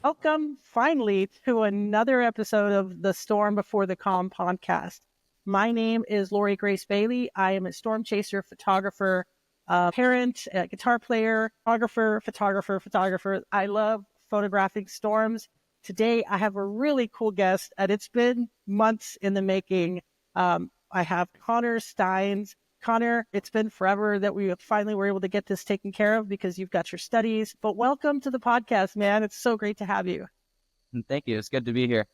Welcome finally to another episode of the Storm Before the Calm podcast. My name is Lori Grace Bailey. I am a storm chaser, photographer, parent, guitar player, photographer. I love photographing storms. Today, I have a really cool guest, and it's been months in the making. I have Connor Stines. Connor, it's been forever that we finally were able to get this taken care of because you've got your studies. But welcome to the podcast, man. It's so great to have you. Thank you. It's good to be here.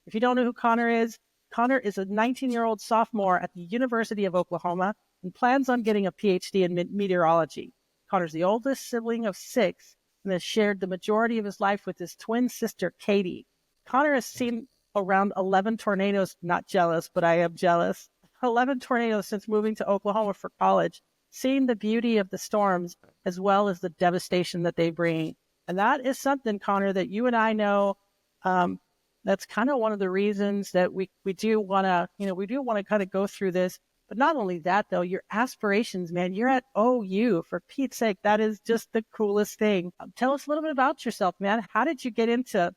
If you don't know who Connor is a 19-year-old sophomore at the University of Oklahoma and plans on getting a PhD in meteorology. Connor's the oldest sibling of 6 and has shared the majority of his life with his twin sister, Katie. Connor has seen around 11 tornadoes. Not jealous, but I am jealous. 11 tornadoes since moving to Oklahoma for college, seeing the beauty of the storms as well as the devastation that they bring. And that is something, Connor, that you and I know. That's kind of one of the reasons that we do want to kind of go through this. But not only that, though, your aspirations, man, you're at OU, for Pete's sake. That is just the coolest thing. Tell us a little bit about yourself, man. How did you get into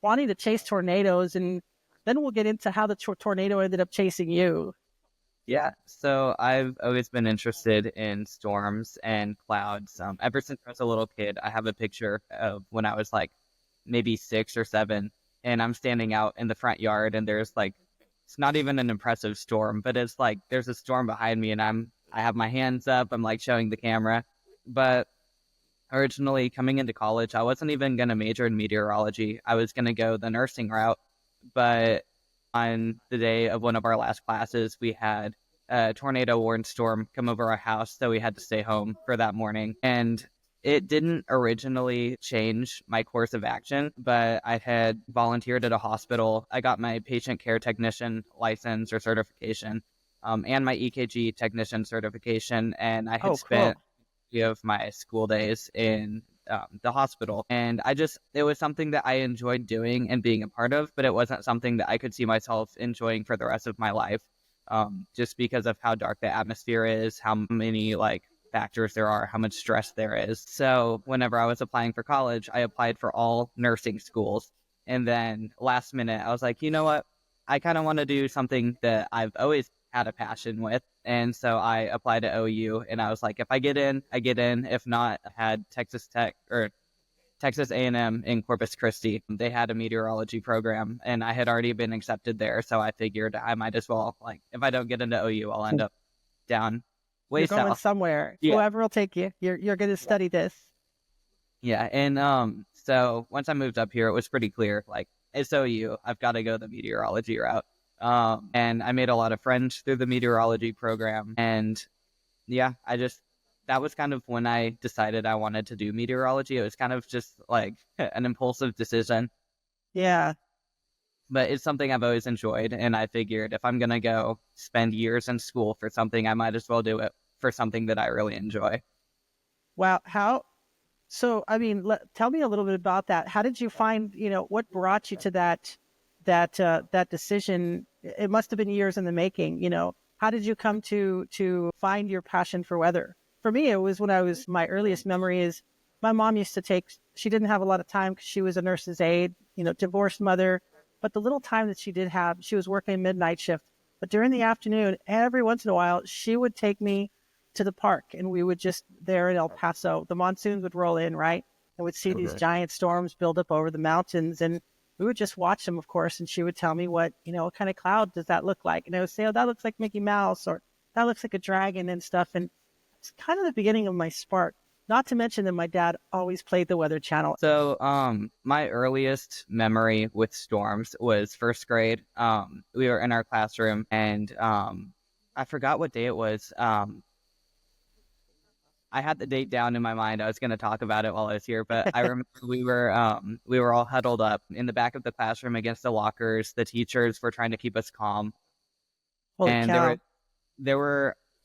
wanting to chase tornadoes? And then we'll get into how the tornado ended up chasing you. Yeah, so I've always been interested in storms and clouds. Ever since I was a little kid, I have a picture of when I was like maybe 6 or 7, and I'm standing out in the front yard, and there's like, it's not even an impressive storm, but it's like there's a storm behind me, and I have my hands up, I'm like showing the camera. But originally coming into college, I wasn't even going to major in meteorology. I was going to go the nursing route, but on the day of one of our last classes, we had a tornado warned storm come over our house, so we had to stay home for that morning. And it didn't originally change my course of action, but I had volunteered at a hospital. I got my patient care technician license or certification, and my EKG technician certification, and I had spent of my school days in the hospital. And it was something that I enjoyed doing and being a part of, but it wasn't something that I could see myself enjoying for the rest of my life, just because of how dark the atmosphere is, how many factors there are, how much stress there is. So whenever I was applying for college, I applied for all nursing schools. And then last minute, I was like, you know what? I kind of want to do something that I've always had a passion with. And so I applied to OU, and I was like, if I get in, I get in. If not, I had Texas Tech or Texas A&M in Corpus Christi. They had a meteorology program, and I had already been accepted there. So I figured I might as well, if I don't get into OU, I'll end up down way You're going south. somewhere. Yeah. Whoever will take you. You're going to study this. Yeah, and so once I moved up here, it was pretty clear, it's OU. I've got to go the meteorology route. And I made a lot of friends through the meteorology program. And yeah, that was kind of when I decided I wanted to do meteorology. It was kind of just like an impulsive decision. Yeah. But it's something I've always enjoyed. And I figured if I'm going to go spend years in school for something, I might as well do it for something that I really enjoy. Wow. So, I mean, tell me a little bit about that. How did you find, what brought you to that decision? It must have been years in the making. How did you come to find your passion for weather? For me, it was my earliest memory is my mom used to she didn't have a lot of time because she was a nurse's aide, divorced mother, but the little time that she did have, she was working midnight shift. But during the afternoon, every once in a while, she would take me to the park, and we would just there in El Paso, the monsoons would roll in, right? And we'd see these giant storms build up over the mountains, and we would just watch them, of course, and she would tell me what kind of cloud does that look like? And I would say, oh, that looks like Mickey Mouse, or that looks like a dragon and stuff. And it's kind of the beginning of my spark. Not to mention that my dad always played the Weather Channel. So my earliest memory with storms was first grade. We were in our classroom, and I forgot what day it was. I had the date down in my mind. I was going to talk about it while I was here, but I remember we were all huddled up in the back of the classroom against the lockers. The teachers were trying to keep us calm. Holy cow.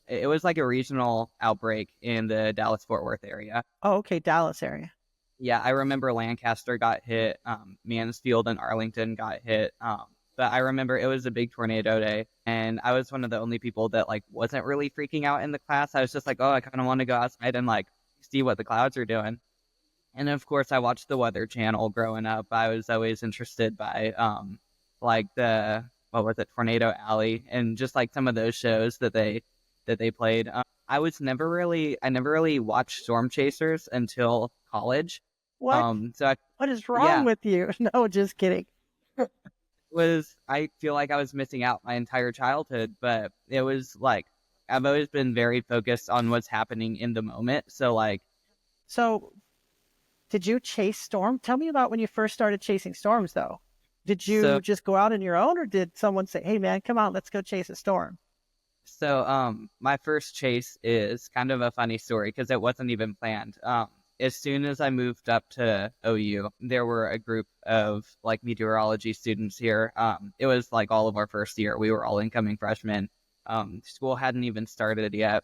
It was like a regional outbreak in the Dallas-Fort Worth area. Oh, okay. Dallas area. Yeah, I remember Lancaster got hit. Mansfield and Arlington got hit. But I remember it was a big tornado day, and I was one of the only people that wasn't really freaking out in the class. I was just like, oh, I kind of want to go outside and see what the clouds are doing. And of course, I watched the Weather Channel growing up. I was always interested by like the what was it, Tornado Alley, and just like some of those shows that they played. I never really watched Storm Chasers until college. What? So I, What is wrong yeah, with you? No, just kidding. I feel like I was missing out my entire childhood, but it was like I've always been very focused on what's happening in the moment. So like, So, did you chase storm? Tell me about when you first started chasing storms, though. Did so you just go out on your own, or did someone say, "Hey, man, come on, let's go chase a storm"? my first chase is kind of a funny story because it wasn't even planned. As soon as I moved up to OU, there were a group of like meteorology students here. It was like all of our first year. We were all incoming freshmen. School hadn't even started yet.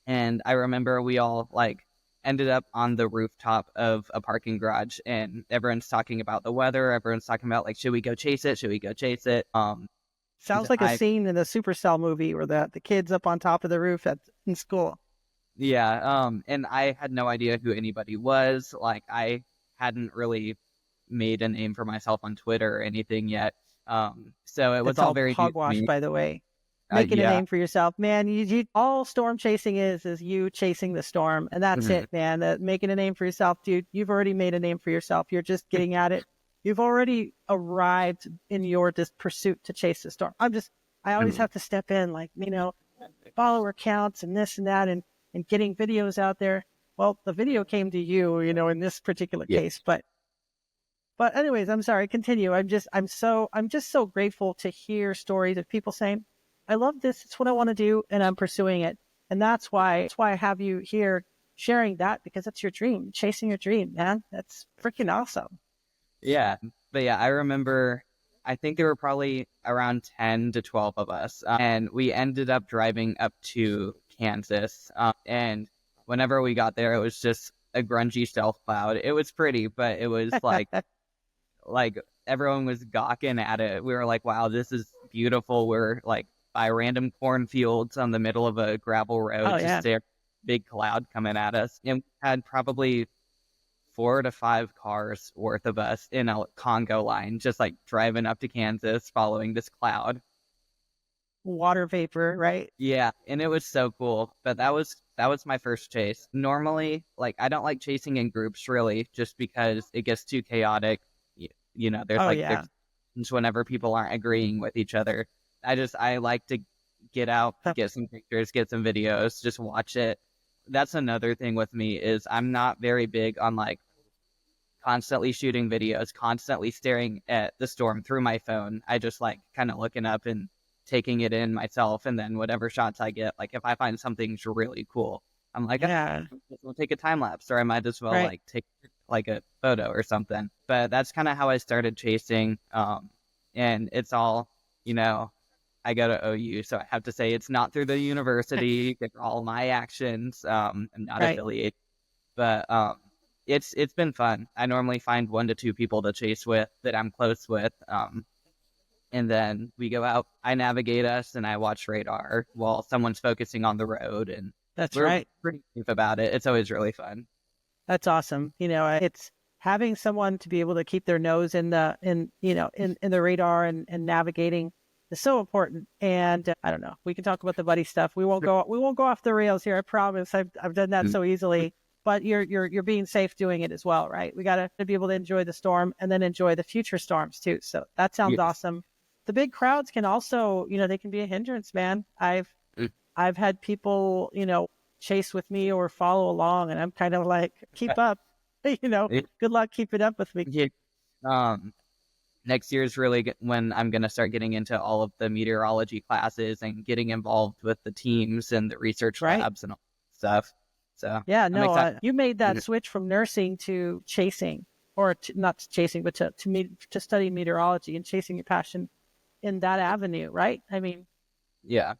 And I remember we all like ended up on the rooftop of a parking garage and everyone's talking about the weather. Everyone's talking about like, should we go chase it? Should we go chase it? Sounds like a I scene in the Supercell movie where the kids up on top of the roof in school. Yeah, and I had no idea who anybody was. Like, I hadn't really made a name for myself on Twitter or anything yet. So it was That's all all very new to hogwash, me. by the way. Making a Yeah. name for yourself, man. All storm chasing is you chasing the storm, and that's Mhm. it, man. Making a name for yourself, dude. You've already made a name for yourself. You're just getting at it. You've already arrived in your this pursuit to chase the storm. I always Mhm. have to step in, like, follower counts and this and that, and getting videos out there. Well, the video came to you, in this particular Yeah. case, but anyways, I'm sorry. Continue. I'm just so grateful to hear stories of people saying, "I love this. It's what I want to do, and I'm pursuing it." And that's why I have you here sharing that, because that's your dream, chasing your dream, man. That's freaking awesome. Yeah. But yeah, I remember, I think there were probably around 10 to 12 of us. And we ended up driving up to Kansas. And whenever we got there, it was just a grungy stealth cloud. It was pretty, but it was like everyone was gawking at it. We were like, wow, this is beautiful. We're like by random cornfields on the middle of a gravel Oh road, just yeah, there, big cloud coming at us. And we had probably 4 to 5 cars worth of us in a Congo line, just like driving up to Kansas following this cloud. water vapor, right? Yeah, and it was so cool. But that was my first chase. Normally, like I don't like chasing in groups really, just because it gets too chaotic. There's Oh like yeah, there's whenever people aren't agreeing with each other. I like to get out, get some pictures, get some videos, just watch it. That's another thing with me is I'm not very big on like constantly shooting videos, constantly staring at the storm through my phone. I just like kind of looking up and taking it in myself, and then whatever shots I get, like if I find something's really cool, I'm like, oh, yeah, we'll take a time lapse, or I might as well right. like take like a photo or something. But that's kind of how I started chasing. And it's all, you know, I go to OU, so I have to say it's not through the university. They're all my actions. I'm not Right. affiliated, but it's been fun. I normally find 1 to 2 people to chase with that I'm close with. And then we go out. I navigate us, and I watch radar while someone's focusing on the road, and That's we're right. pretty safe about it. It's always really fun. That's awesome. It's having someone to be able to keep their nose in the radar, and navigating is so important. And I don't know. We can talk about the buddy stuff. We won't go off the rails here. I promise. I've done that so easily. But you're being safe doing it as well, right? We got to be able to enjoy the storm and then enjoy the future storms too. So that sounds Yes. awesome. The big crowds can also, they can be a hindrance, man. I've had people, chase with me or follow along, and I'm kind of like, keep up, good luck keeping up with me. Yeah. Um, Next year is really when I'm going to start getting into all of the meteorology classes and getting involved with the teams and the research Right? labs and all that stuff. So Yeah, I'm no, excited. you made that switch from nursing to chasing, or not chasing, but to study meteorology and chasing your passion in that avenue, right? I mean, Yeah.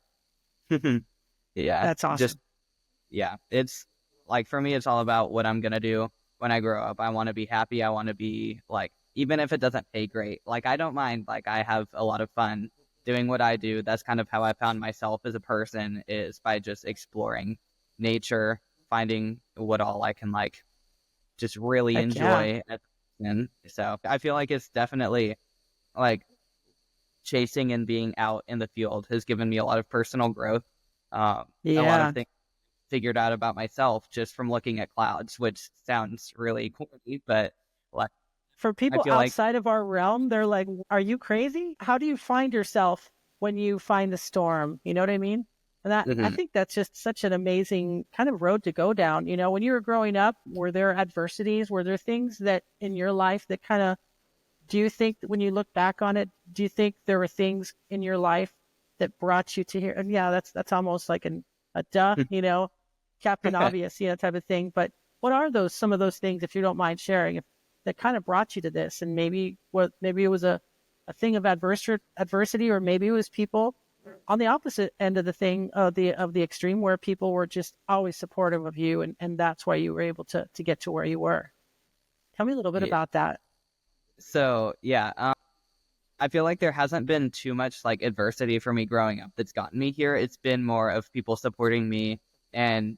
Yeah. that's Just, awesome. yeah. It's like for me, it's all about what I'm going to do when I grow up. I want to be happy. I want to be like, even if it doesn't pay great, like I don't mind. Like I have a lot of fun doing what I do. That's kind of how I found myself as a person, is by just exploring nature, finding what all I can like. just really Heck yeah. enjoy. And so I feel like it's definitely like chasing and being out in the field has given me a lot of personal growth. A lot of Yeah. things figured out about myself just from looking at clouds, which sounds really corny, but like For I people feel like outside of our realm, they're like, are you crazy? How do you find yourself when you find the storm? You know what I mean? And that, I mhm. think that's just such an amazing kind of road to go down. You know, when you were growing up, were there adversities? Were there things that in your life that kind of, do you think that when you look back on it, do you think there were things in your life that brought you to here? And yeah, that's almost like a duh, you know, Captain Obvious, you know, type of thing. But what are those, some of those things, if you don't mind sharing, if, that kind of brought you to this? And maybe it was a thing of adversity, or maybe it was people on the opposite end of the thing, of the extreme, where people were just always supportive of you, and that's why you were able to get to where you were. Tell me a little bit Yeah. about that. So yeah, I feel like there hasn't been too much like adversity for me growing up that's gotten me here. It's been more of people supporting me and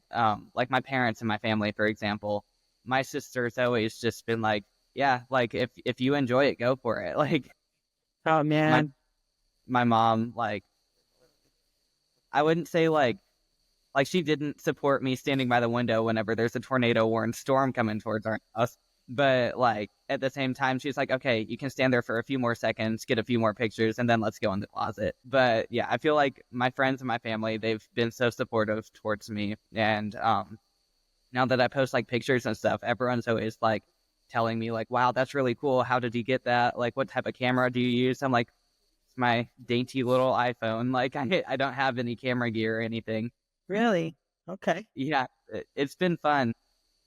like my parents and my family, for example. My sister's always just been like, yeah, like if you enjoy it, go for it. Like Oh my man. my mom, like I wouldn't say like she didn't support me standing by the window whenever there's a tornado warned storm coming towards our house. But like at the same time, she's like, okay, you can stand there for a few more seconds, get a few more pictures, and then let's go in the closet. But yeah, I feel like my friends and my family, they've been so supportive towards me. And now that I post like pictures and stuff, everyone's always like telling me like, wow, that's really cool. How did you get that? Like, what type of camera do you use? I'm like, it's my dainty little iPhone. Like, I don't have any camera gear or anything. Really? Okay. Yeah, it's been fun.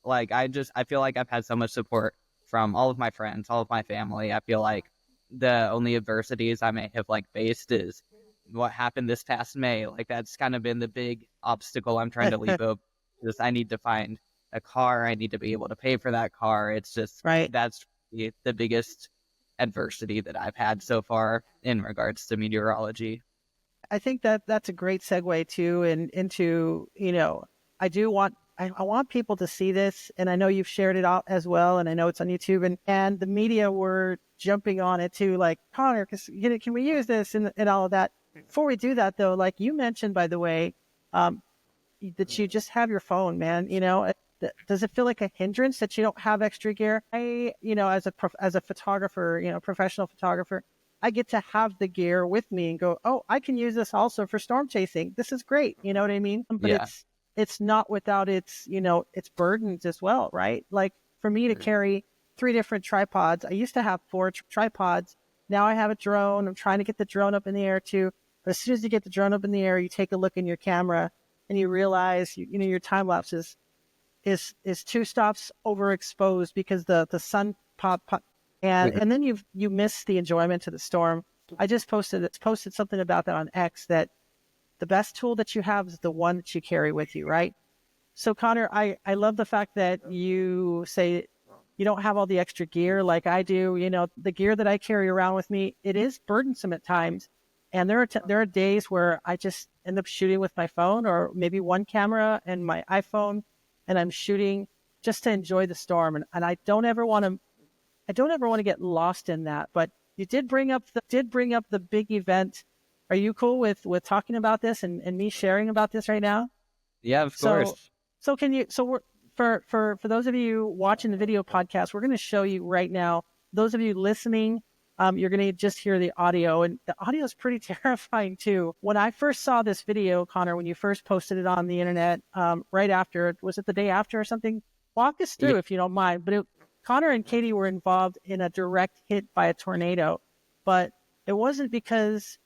Like I feel like I've had so much support from all of my friends, all of my family. I feel like the only adversities I may have like faced is what happened this past May. Like that's kind of been the big obstacle I'm trying to leap over. Is I need to find a car. I need to be able to pay for that car. It's just Right. that's the biggest adversity that I've had so far in regards to meteorology. I think that that's a great segue too, and into, you know, I want people to see this, and I know you've shared it out as well, and I know it's on YouTube, and the media were jumping on it too, like, Connor, can we use this, and all of that. Before we do that though, like you mentioned, by the way, um, that you just have your phone, man. You know, does it feel like a hindrance that you don't have extra gear? You know, as a photographer, you know, professional photographer, I get to have the gear with me and go, oh, I can use this also for storm chasing. This is great. You know what I mean? But Yeah. it's not without its, you know, its burdens as well, right? Like for me to carry 3 different tripods, I used to have 4 tripods. Now I have a drone. I'm trying to get the drone up in the air too. But as soon as you get the drone up in the air, you take a look in your camera and you realize, you know, your time lapses is 2 stops overexposed because the sun pop, and then you miss the enjoyment of the storm. I just posted something about that on X, that the best tool that you have is the one that you carry with you, right? So Connor, I love the fact that you say you don't have all the extra gear like I do. You know, the gear that I carry around with me, it is burdensome at times. And there are days where I just end up shooting with my phone, or maybe one camera and my iPhone, and I'm shooting just to enjoy the storm. And I don't ever want to get lost in that. But you did bring up the big event. Are you cool with talking about this, and me sharing about this right now? Yeah, of So, course. so can you? So we're for those of you watching the video podcast, we're going to show you right now. Those of you listening, you're going to just hear the audio, and the audio is pretty terrifying too. When I first saw this video, Connor, when you first posted it on the internet, right after, was it the day after or something? Walk us Yeah. through if you don't mind. But Connor and Katie were involved in a direct hit by a tornado, but it wasn't because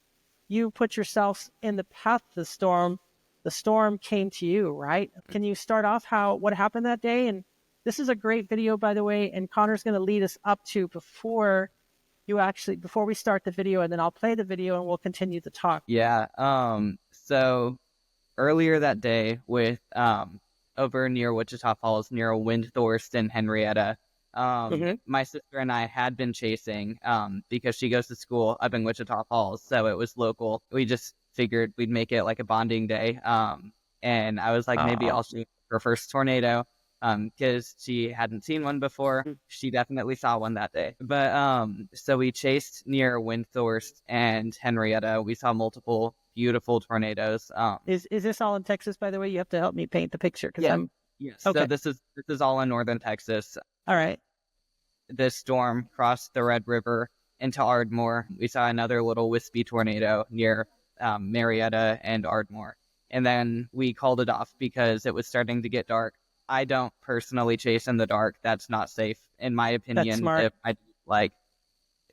you put yourself in the path of the storm. The storm came to you, right? Can you start off what happened that day? And this is a great video, by the way, and Connor's going to lead us up to before we start the video, and then I'll play the video and we'll continue to talk. Yeah. So earlier that day with over near Wichita Falls, near Windthorst and Henrietta, Mm-hmm. my sister and I had been chasing because she goes to school up in Wichita Falls, so it was local. We just figured we'd make it like a bonding day. And I was like, maybe Oh, I'll shoot her first tornado. because she hadn't seen one before. She definitely saw one that day. But so we chased near Windthorst and Henrietta. We saw multiple beautiful tornadoes. Is this all in Texas, by the way? You have to help me paint the picture because Yeah, I'm yes. So okay. this is all in northern Texas. All right. This storm crossed the Red River into Ardmore. We saw another little wispy tornado near Marietta and Ardmore. And then we called it off because it was starting to get dark. I don't personally chase in the dark. That's not safe, in my That's opinion. smart. Like,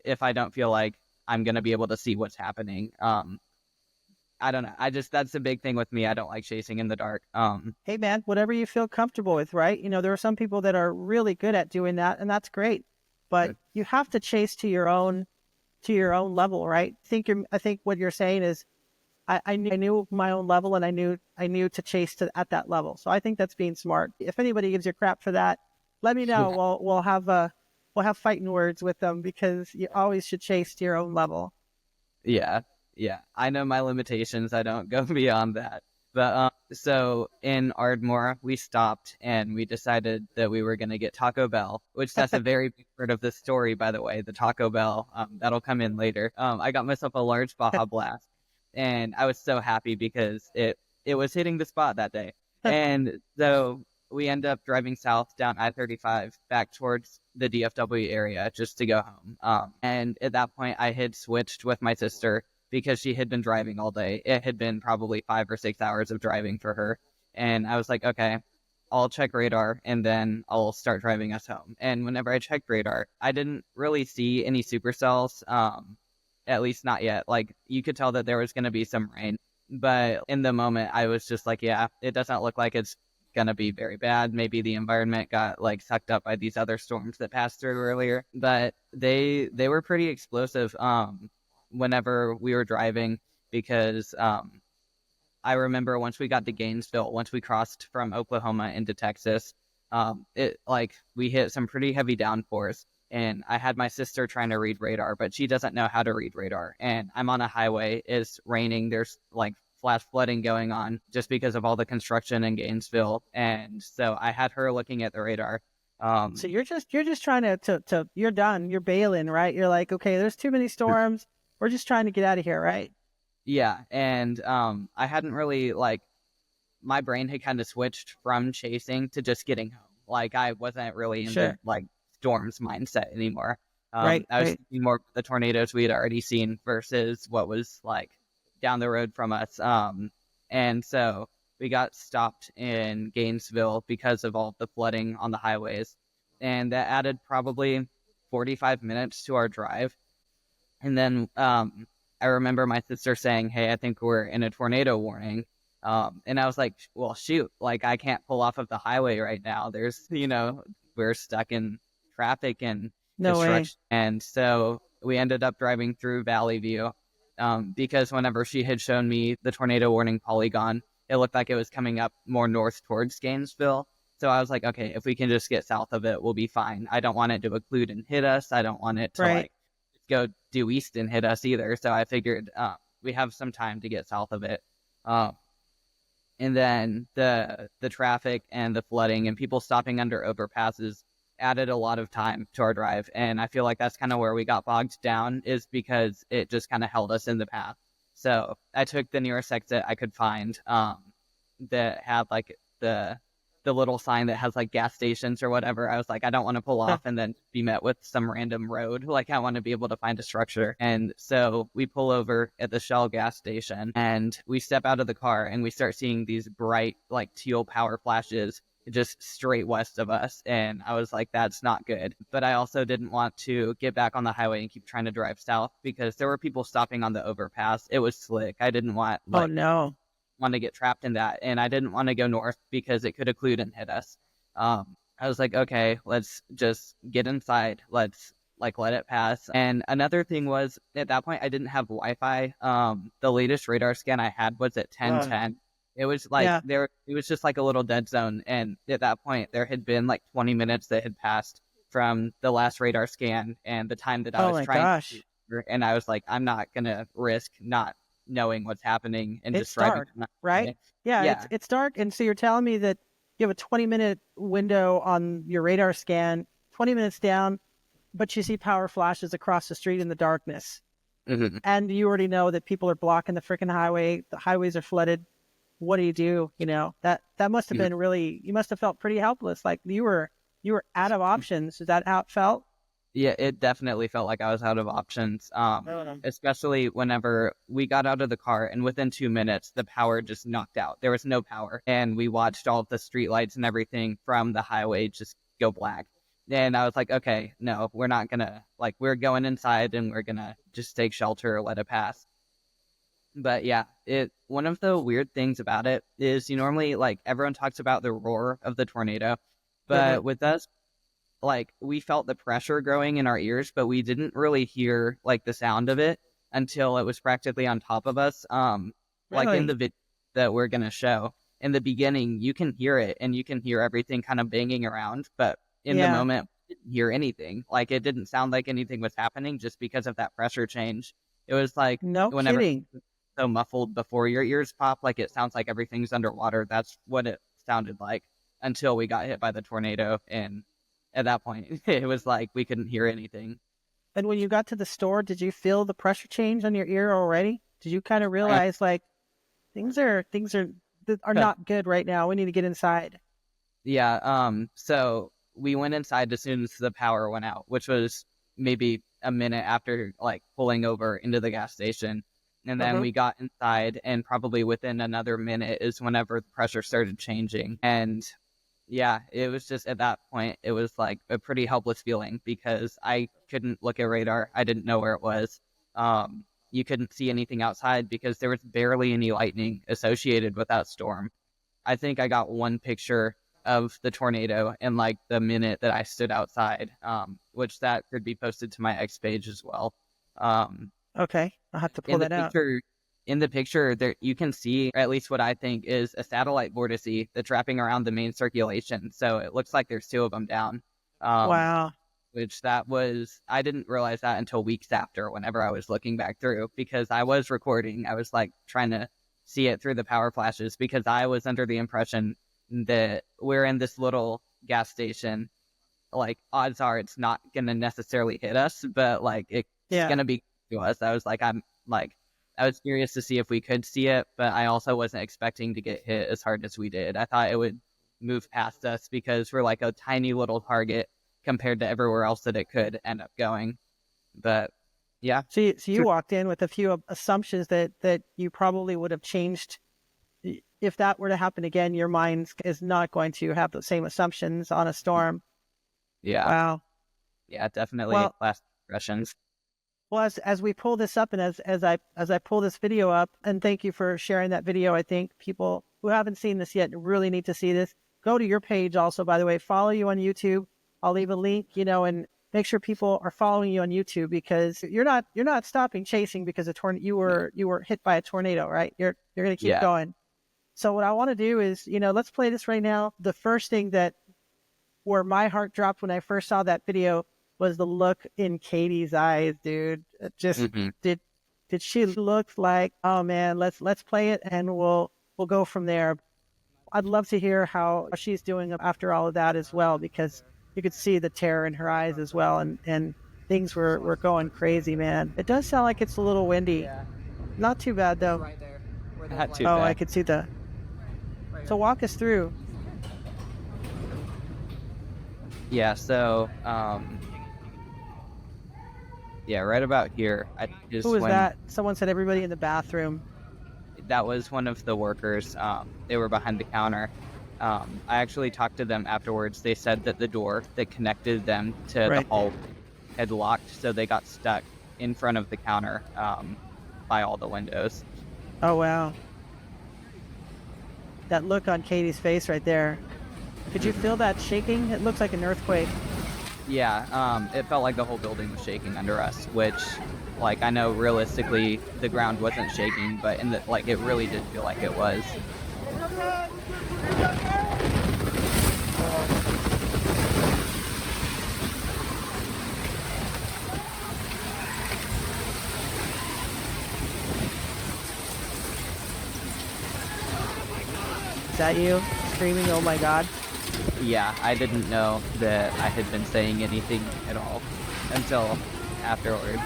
if I don't feel like I'm gonna be able to see what's happening. I don't know. That's a big thing with me. I don't like chasing in the dark. Hey, man, whatever you feel comfortable with, right? There are some people that are really good at doing that, and that's great. But you have to chase to your own level, right? I think what you're saying is I knew my own level, and I knew to chase at that level. So I think that's being smart. If anybody gives you crap for that, let me know. Yeah. We'll have fighting words with them because you always should chase to your own level. Yeah, yeah. I know my limitations. I don't go beyond that. But so in Ardmore, we stopped and we decided that we were going to get Taco Bell, which that's a very big part of the story, by the way. The Taco Bell, that'll come in later. I got myself a large Baja Blast, and I was so happy because it was hitting the spot that day. And so we end up driving south down I-35 back towards the DFW area just to go home. And at that point, I had switched with my sister because she had been driving all day. It had been probably 5 or 6 hours of driving for her. And I was like, okay, I'll check radar and then I'll start driving us home. And whenever I checked radar, I didn't really see any supercells, at least not yet. Like, you could tell that there was going to be some rain. But in the moment, I was just like, yeah, it doesn't look like it's gonna be very bad. Maybe the environment got like sucked up by these other storms that passed through earlier. But they were pretty explosive whenever we were driving because I remember once we got to Gainesville, once we crossed from Oklahoma into Texas, it like we hit some pretty heavy downpours. And I had my sister trying to read radar, but she doesn't know how to read radar. And I'm on a highway, it's raining, there's like flash flooding going on just because of all the construction in Gainesville. And so I had her looking at the radar. So you're just trying to you're done. You're bailing, right? You're like, okay, there's too many storms. We're just trying to get out of here, right? Yeah, and I hadn't really like my brain had kind of switched from chasing to just getting home. Like, I wasn't really in the Sure. like storms mindset anymore. Right, I was right. thinking more of the tornadoes we had already seen versus what was like down the road from us. And so we got stopped in Gainesville because of all the flooding on the highways, and that added probably 45 minutes to our drive. And then I remember my sister saying, "Hey, I think we're in a tornado warning." And I was like, "Well, shoot! Like, I can't pull off of the highway right now. We're stuck in traffic and No way. construction." And so we ended up driving through Valley View because whenever she had shown me the tornado warning polygon, it looked like it was coming up more north towards Gainesville. So I was like, okay, if we can just get south of it, we'll be fine. I don't want it to occlude and hit us. I don't want it to Right. like go due east and hit us either. So I figured we have some time to get south of it. Um, and then the traffic and the flooding and people stopping under overpasses added a lot of time to our drive. And I feel like that's kind of where we got bogged down, is because it just kind of held us in the path. So I took the nearest exit I could find that had like the little sign that has like gas stations or whatever. I was like, I don't want to pull off and then be met with some random road. Like, I want to be able to find a structure. And so we pull over at the Shell gas station and we step out of the car and we start seeing these bright, like, teal power flashes just straight west of us. And I was like, that's not good. But I also didn't want to get back on the highway and keep trying to drive south because there were people stopping on the overpass. It was slick. I didn't Oh no. want to get trapped in that, and I didn't want to go north because it could occlude and hit us. I was like, okay, let's just get inside. Let's like let it pass. And another thing was, at that point I didn't have Wi-Fi. The latest radar scan I had was at 1010. It was like Yeah. it was just like a little dead zone, and at that point there had been like 20 minutes that had passed from the last radar scan and the time that I Oh was my trying gosh. to, and I was like, I'm not gonna risk not knowing what's happening and It's just driving dark, on that right? highway. Yeah, Yeah, it's dark, and so you're telling me that you have a 20-minute window on your radar scan, 20 minutes down, but you see power flashes across the street in the darkness. Hmm. And you already know that people are blocking the freaking highway. The highways are flooded. What do? You know, that must have been really, you must have felt pretty helpless. Like you were out of options. Is that how it felt? Yeah, it definitely felt like I was out of options. Especially whenever we got out of the car and within 2 minutes the power just knocked out. There was no power, and we watched all of the street lights and everything from the highway just go black. And I was like, okay, no, we're not gonna like we're going inside and we're gonna just take shelter or let it pass. But yeah, it one of the weird things about it is you normally like everyone talks about the roar of the tornado, Uh-huh. but with us like we felt the pressure growing in our ears, but we didn't really hear like the sound of it until it was practically on top of us. Like in the Really? video that we're gonna show, in the beginning, you can hear it and you can hear everything kind of banging around, but in the Yeah. moment, we didn't hear anything. Like it didn't sound like anything was happening just because of that pressure change. It was like No whenever kidding. it's so muffled before your ears pop, like it sounds like everything's underwater. That's what it sounded like until we got hit by the tornado, and at that point, it was like we couldn't hear anything. And when you got to the store, did you feel the pressure change on your ear already? Did you kind of Uh, realize like things are not good right now? We need to get inside. yeah. So we went inside as soon as the power went out, which was maybe a minute after like pulling over into the gas station. And then Uh-huh. we got inside, and probably within another minute is whenever the pressure started changing. And yeah, it was just at that point, it was like a pretty helpless feeling because I couldn't look at radar. I didn't know where it was. You couldn't see anything outside because there was barely any lightning associated with that storm. I think I got one picture of the tornado in like the minute that I stood outside, which that could be posted to my X page as well. Um, Okay, I'll have to pull in the that out. picture, there you can see, or at least what I think is a satellite vortice that's wrapping around the main circulation. So it looks like there's two of them down. Um, Wow. which that was I didn't realize that until weeks after whenever I was looking back through because I was recording. I was like trying to see it through the power flashes because I was under the impression that we're in this little gas station. Like odds are it's not gonna necessarily hit us, but like it's Yeah. gonna be to us. I was curious to see if we could see it, but I also wasn't expecting to get hit as hard as we did. I thought it would move past us because we're like a tiny little target compared to everywhere else that it could end up going. But yeah, So you walked in with a few assumptions that you probably would have changed if that were to happen again. Your mind is not going to have the same assumptions on a storm. yeah, Wow. yeah, definitely Well, last impressions. well, as we pull this up and as I pull this video up, and thank you for sharing that video. I think people who haven't seen this yet really need to see this. Go to your page also, by the way. Follow you on YouTube. I'll leave a link, and make sure people are following you on YouTube because you're not stopping chasing because you were hit by a tornado, right? You're gonna keep Yeah, going. So what I want to do is, let's play this right now. The first thing that where my heart dropped when I first saw that video was the look in Katie's eyes, dude. It just hmm did she look like, oh man, let's play it and we'll go from there. I'd love to hear how she's doing after all of that as well, because you could see the terror in her eyes as well, and things were going crazy, man. It does sound like it's a little windy. Not too bad though. not too Oh, I bad. could see the. So walk us through. Yeah, so yeah, right about here, I think Who is was when that? Someone said everybody in the bathroom. that was one of the workers. They were behind the counter. I actually talked to them afterwards. They said that the door that connected them to the Right. hall had locked, so they got stuck in front of the counter by all the windows. Oh wow. That look on Katie's face right there. Could you feel that shaking? It looks like an earthquake. Yeah, it felt like the whole building was shaking under us, which, like, I know realistically the ground wasn't shaking, but in the like, it really did feel like it was. Is that you? screaming, "Oh my God." Yeah, I didn't know that I had been saying anything at all until afterwards.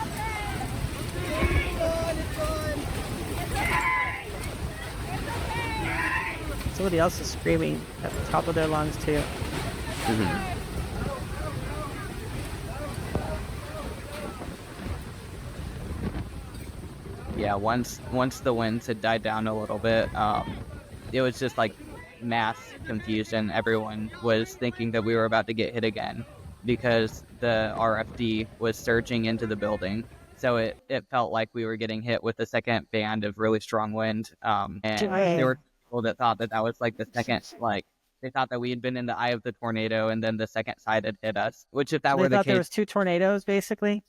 Somebody else is screaming at the top of their lungs too. Hmm. Yeah, once the winds had died down a little bit, it was just like mass confusion. Everyone was thinking that we were about to get hit again because the RFD was surging into the building. So it felt like we were getting hit with the second band of really strong wind. And there Dang. were people that thought that that was like the second, like they thought that we had been in the eye of the tornado and then the second side had hit us. Which if that They were the thought there case, was two tornadoes, basically.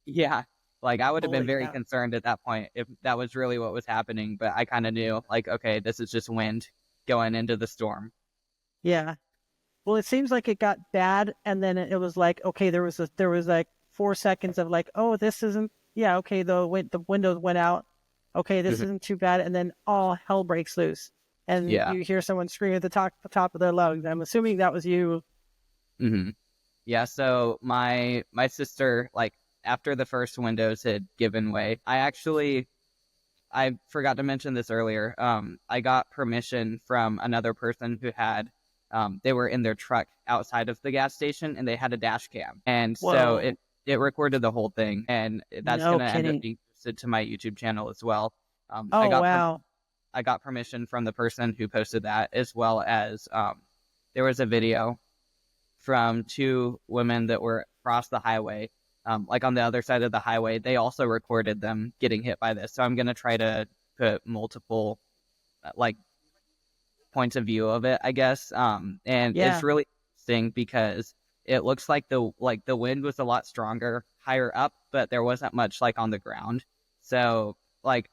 yeah, like I would have been Holy very cow. concerned at that point if that was really what was happening. But I kind of knew, like, okay, this is just wind going into the storm. Yeah. Well, it seems like it got bad, and then it was like, okay, there was like 4 seconds of like, oh, this isn't, yeah, okay, the windows went out, okay, this Mhm. isn't too bad, and then all hell breaks loose, and Yeah. you hear someone scream at the top of their lungs. I'm assuming that was you. Hmm. Yeah. So my sister, like after the first windows had given way, I forgot to mention this earlier. I got permission from another person who had, they were in their truck outside of the gas station and they had a dash cam. And so Whoa, it recorded the whole thing. And that's going no to end up kidding. being posted to my YouTube channel as well. Oh wow. I got permission from the person who posted that, as well as, there was a video from two women that were across the highway, like on the other side of the highway. They also recorded them getting hit by this. So I'm gonna try to put multiple like points of view of it, I guess. And it's Yeah. really interesting because it looks like the wind was a lot stronger higher up, but there wasn't much like on the ground. So like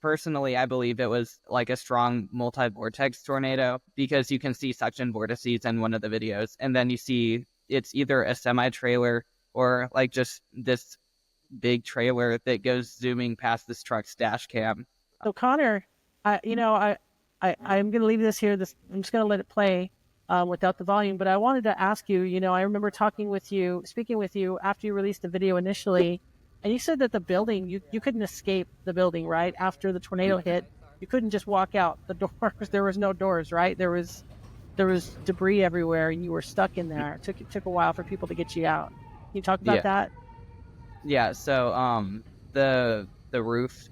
personally, I believe it was like a strong multi-vortex tornado because you can see suction vortices in one of the videos, and then you see it's either a semi-trailer or like just this big trailer that goes zooming past this truck's dash cam. So Connor, I'm gonna leave this here. I'm just gonna let it play without the volume. But I wanted to ask you. I remember speaking with you after you released the video initially, and you said that the building you couldn't escape the building right after the tornado hit. You couldn't just walk out the doors. There was no doors, right? There was debris everywhere, and you were stuck in there. It took a while for people to get you out. Can you talk about Yeah, that? yeah. So the roof,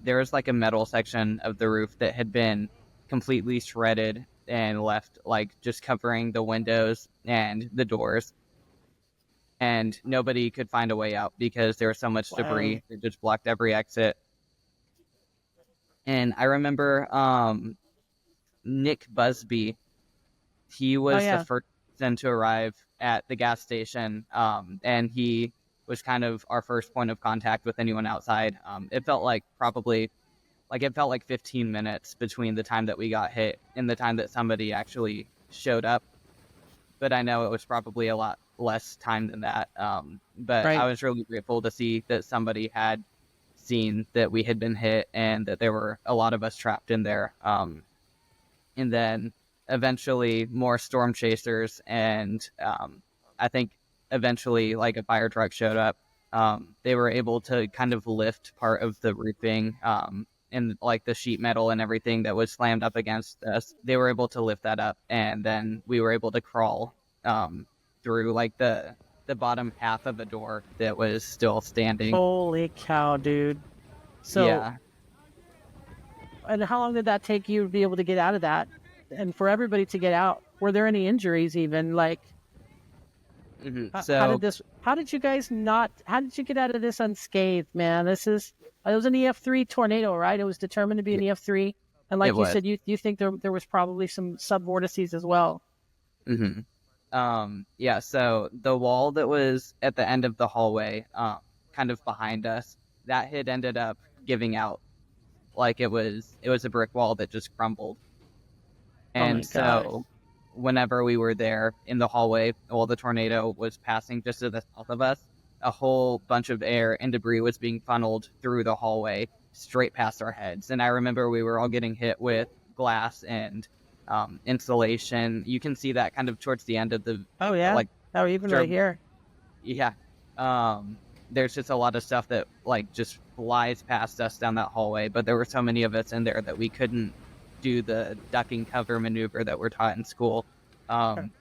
there was like a metal section of the roof that had been completely shredded and left like just covering the windows and the doors, and nobody could find a way out because there was so much Wow. debris that just blocked every exit. And I remember Nick Busby, he Oh was the yeah. first person to arrive at the gas station, and he was kind of our first point of contact with anyone outside. It felt like probably like it felt like 15 minutes between the time that we got hit and the time that somebody actually showed up. But I know it was probably a lot less time than that. But I Right. was really grateful to see that somebody had seen that we had been hit and that there were a lot of us trapped in there. And then eventually more storm chasers, and I think eventually like a fire truck showed up. They were able to kind of lift part of the roofing, and like the sheet metal and everything that was slammed up against us. They were able to lift that up, and then we were able to crawl um, through like the bottom half of a door that was still standing. Holy cow, dude. So, Yeah. and how long did that take you to be able to get out of that? And for everybody to get out, were there any injuries even? Like, Hmm. how did So this, how did you get out of this unscathed, man? It was an EF3 tornado, right? It was determined to be an EF3. And it like you was. said, you think there was probably some subvortices as well. Hmm. Yeah, so the wall that was at the end of the hallway, kind of behind us, that had ended up giving out. Like it was a brick wall that just crumbled. Oh And my God. so whenever we were there in the hallway, while the tornado was passing just to the south of us, a whole bunch of air and debris was being funneled through the hallway straight past our heads. And I remember we were all getting hit with glass and insulation. You can see that kind of towards the end of the Oh yeah. like Oh, even picture. right here. Yeah. There's just a lot of stuff that like just flies past us down that hallway, but there were so many of us in there that we couldn't do the ducking cover maneuver that we're taught in school.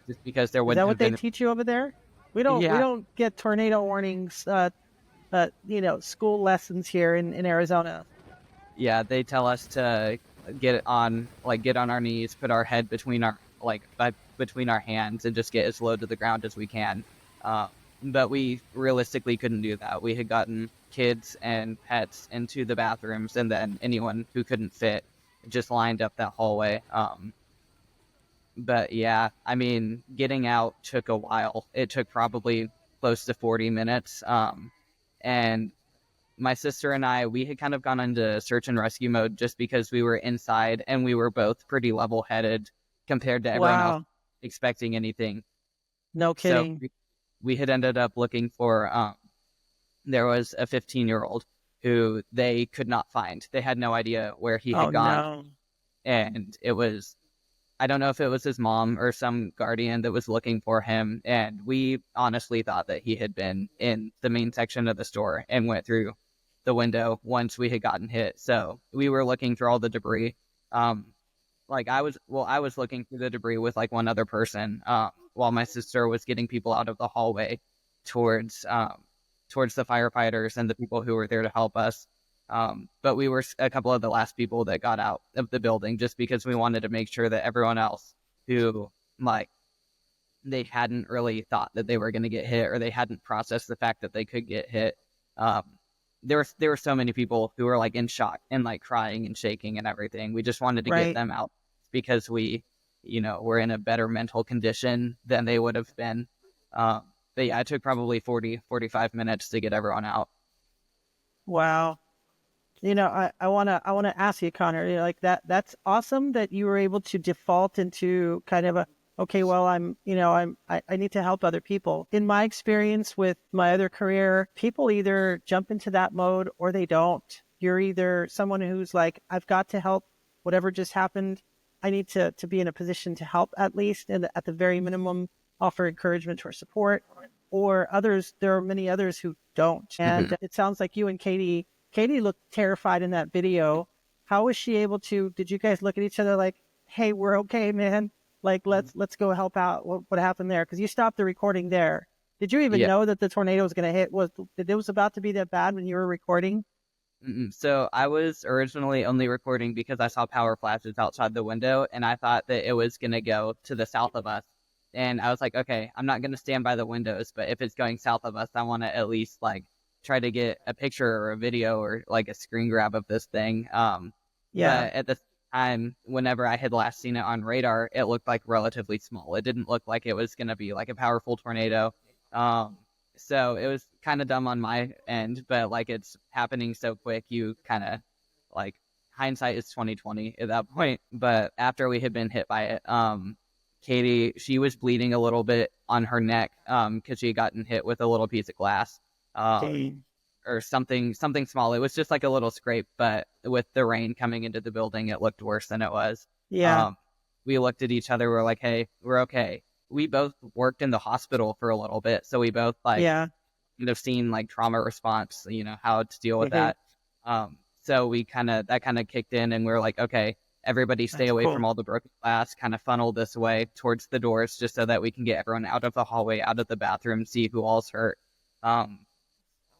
Just because there Is wouldn't that what have they been. teach you over there? We Yeah, don't get tornado warnings. School lessons here in Arizona. yeah, they tell us to get on our knees, put our head between our hands, and just get as low to the ground as we can. Uh, but we realistically couldn't do that. We had gotten kids and pets into the bathrooms, and then anyone who couldn't fit just lined up that hallway. But yeah, I mean, getting out took a while. It took probably close to 40 minutes. And my sister and I, we had kind of gone into search and rescue mode just because we were inside and we were both pretty level headed compared to everyone else Wow. expecting anything. No So kidding. we had ended up looking for, there was a 15-year-old who they could not find. They had no idea where he Oh had gone. no. And it was, I don't know if it was his mom or some guardian that was looking for him. And we honestly thought that he had been in the main section of the store and went through the window once we had gotten hit. So we were looking through all the debris. Um, I was looking through the debris with like one other person, while my sister was getting people out of the hallway towards, towards the firefighters and the people who were there to help us. But we were a couple of the last people that got out of the building just because we wanted to make sure that everyone else who like they hadn't really thought that they were going to get hit or they hadn't processed the fact that they could get hit. Um, there were so many people who were like in shock and like crying and shaking and everything. We just wanted to get Right. them out because were in a better mental condition than they would have been. But yeah, it took probably 40-45 minutes to get everyone out. Wow. I wanna ask you, Connor, like that's awesome that you were able to default into kind of a, okay, well, I need to help other people. In my experience with my other career, people either jump into that mode or they don't. You're either someone who's like, I've got to help whatever just happened. I need to be in a position to help at least, and at the very minimum, offer encouragement or support. Or others, there are many others who don't. And it sounds like you and Katie looked terrified in that video. How was she able to? Did you guys look at each other like, "Hey, we're okay, man. Like, let's go help out." What happened there? Because you stopped the recording there. Did you even Yeah. know that the tornado was going to hit? It was about to be that bad when you were recording? So I was originally only recording because I saw power flashes outside the window and I thought that it was going to go to the south of us. And I was like, okay, I'm not going to stand by the windows, but if it's going south of us, I want to at least like try to get a picture or a video or like a screen grab of this thing. Yeah. But at the time, whenever I had last seen it on radar, it looked like relatively small. It didn't look like it was going to be like a powerful tornado. Um, so it was kind of dumb on my end, but like it's happening so quick, you kind of like hindsight is 2020 at that point. But after we had been hit by it, Katie, she was bleeding a little bit on her neck, because she had gotten hit with a little piece of glass, um, Dang. or something small. It was just like a little scrape, but with the rain coming into the building, it looked worse than it was. Yeah. Um, we looked at each other. We're like, hey, we're okay. We both worked in the hospital for a little bit, so we both like Yeah. kind of seen like trauma response, how to deal with that. So that kind of kicked in, and we are like, okay, everybody stay That's away cool. from all the broken glass, kind of funnel this way towards the doors, just so that we can get everyone out of the hallway, out of the bathroom, see who all's hurt. Um,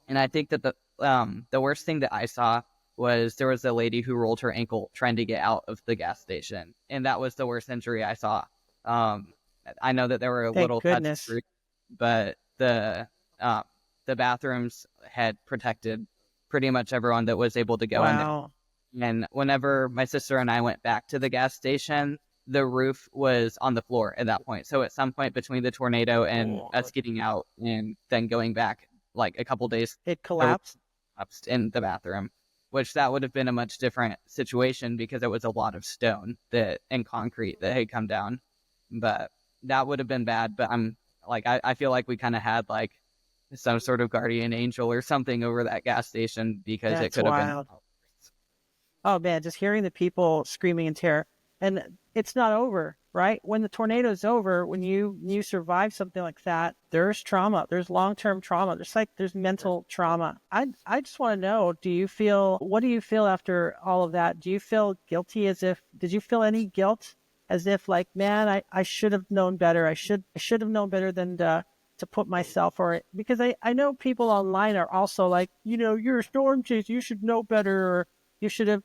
and I think that the worst thing that I saw was there was a lady who rolled her ankle trying to get out of the gas station, and that was the worst injury I saw. Um, I know that there were Thank little cuts, goodness. but uh, the bathrooms had protected pretty much everyone that was able to go in there. Wow. And whenever my sister and I went back to the gas station, the roof was on the floor at that point. So at some point between the tornado and us getting out and then going back, like a couple days, It the roof collapsed. collapsed in the bathroom, which that would have been a much different situation because it was a lot of stone that and concrete that had come down. But that would have been bad. But I feel like we kind of had like some sort of guardian angel or something over that gas station because it That's could have been. wild. Oh man, just hearing the people screaming in terror. And it's not over, right? When the tornado's over, when you survive something like that, there's trauma. There's long-term trauma. There's mental trauma. I just want to know, what do you feel after all of that? Do you feel guilty, did you feel any guilt, as if like, man, I should have known better. I should have known better than to put myself, or because I know people online are also like, you're a storm chaser, you should know better, or you should have,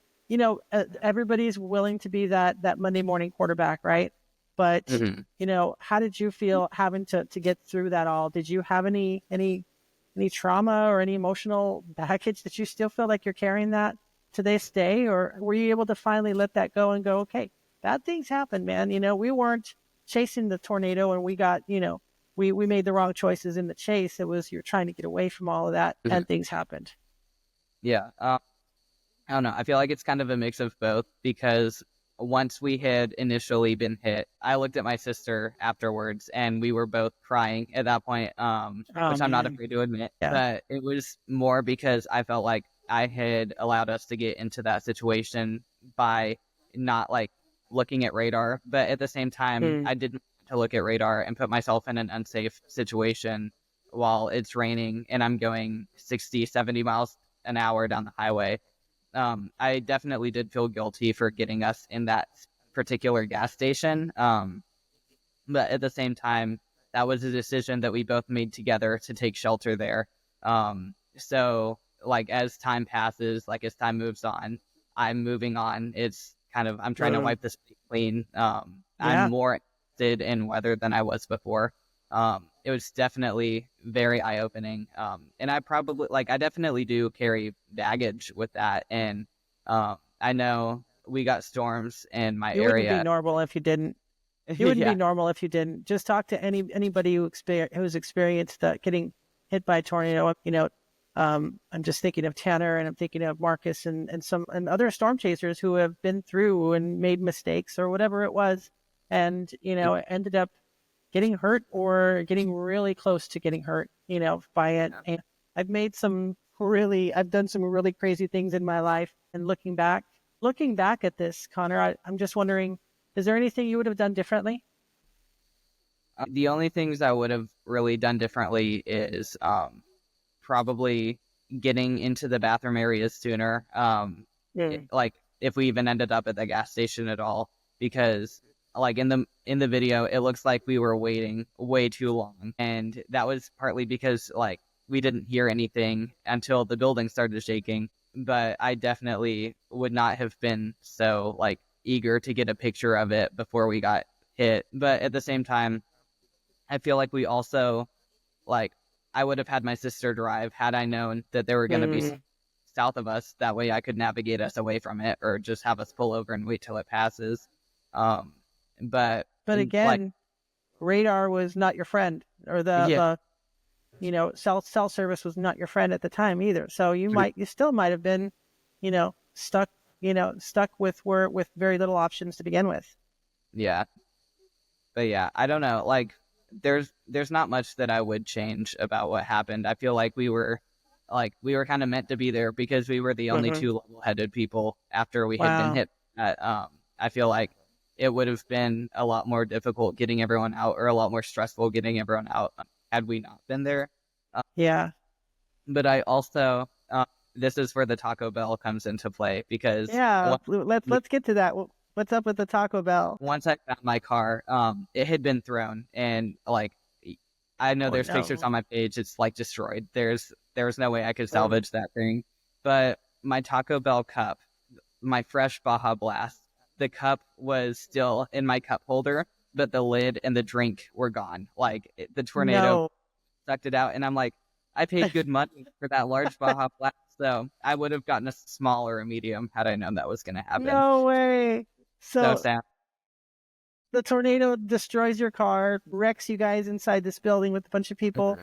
everybody's willing to be that Monday morning quarterback, right? But, Hmm. how did you feel having to get through that all? Did you have any trauma or any emotional baggage that you still feel like you're carrying that to this day? Or were you able to finally let that go and go, okay, bad things happen, man. We weren't chasing the tornado and we got, we made the wrong choices in the chase. It was, you're trying to get away from all of that Hmm. and things happened. Yeah. I don't know. I feel like it's kind of a mix of both because once we had initially been hit, I looked at my sister afterwards and we were both crying at that point, Oh, which I'm not man. afraid to admit. Yeah. But it was more because I felt like I had allowed us to get into that situation by not like looking at radar. But at the same time, Mm. I didn't want to look at radar and put myself in an unsafe situation while it's raining and I'm going 60, 70 miles an hour down the highway. I definitely did feel guilty for getting us in that particular gas station. But at the same time, that was a decision that we both made together to take shelter there. So like as time passes, like as time moves on, I'm moving on. It's kind of I'm trying to Mm. wipe this clean. I'm Yeah. more interested in weather than I was before. It was definitely very eye opening. And I definitely do carry baggage with that. And I know we got storms in my You wouldn't be area. normal if you didn't. You wouldn't be Yeah. normal if you didn't. Just talk to anybody who's experienced getting hit by a tornado. I'm just thinking of Tanner, and I'm thinking of Marcus, and other storm chasers who have been through and made mistakes or whatever it was, and ended up getting hurt or getting really close to getting hurt. By it. And I've done some really crazy things in my life, and looking back at this, Connor, I'm just wondering, is there anything you would have done differently? The only things I would have really done differently is probably getting into the bathroom areas sooner. Mm. Like if we even ended up at the gas station at all, because like in the video, it looks like we were waiting way too long, and that was partly because like we didn't hear anything until the building started shaking. But I definitely would not have been so like eager to get a picture of it before we got hit. But at the same time, I feel like we also like I would have had my sister drive had I known that there were going to be Mm. south of us. That way I could navigate us away from it or just have us pull over and wait till it passes. Um, but But like, again, radar was not your friend, or yeah, cell service was not your friend at the time either. So you still might have been, stuck, stuck with very little options to begin with. yeah, but yeah, I don't know. Like, there's not much that I would change about what happened. I feel like we were kind of meant to be there because we were the only Hmm. two level-headed people after we had been Wow. hit. I feel like it would have been a lot more difficult getting everyone out, or a lot more stressful getting everyone out had we not been there. Uh, Yeah. but I also, this is where the Taco Bell comes into play because Yeah. Let's get to that. What's up with the Taco Bell? once I found my car, it had been thrown, and like I know Oh there's pictures no. on my page. It's like destroyed. There's no way I could Mm. salvage that thing. But my Taco Bell cup, my fresh Baja Blast, the cup was still in my cup holder, but the lid and the drink were gone. The tornado No. sucked it out, and I'm like, I paid good money for that large Baja Blast, so I would have gotten a small or a medium had I known that was going to happen. No way. So So sad. the tornado destroys your car, wrecks you guys inside this building with a bunch of people,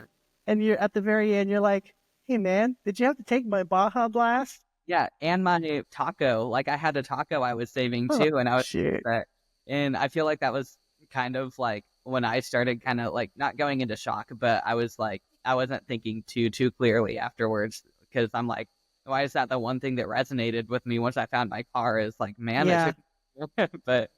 and you're at the very end. You're like, "Hey, man, did you have to take my Baja Blast?" Yeah, and my taco. Like I had a taco I was saving Oh, too, and I was shit. upset. And I feel like that was kind of like when I started kind of like not going into shock, but I was like I wasn't thinking too clearly afterwards because I'm like, why is that the one thing that resonated with me once I found my car is like, man, I Yeah. should. But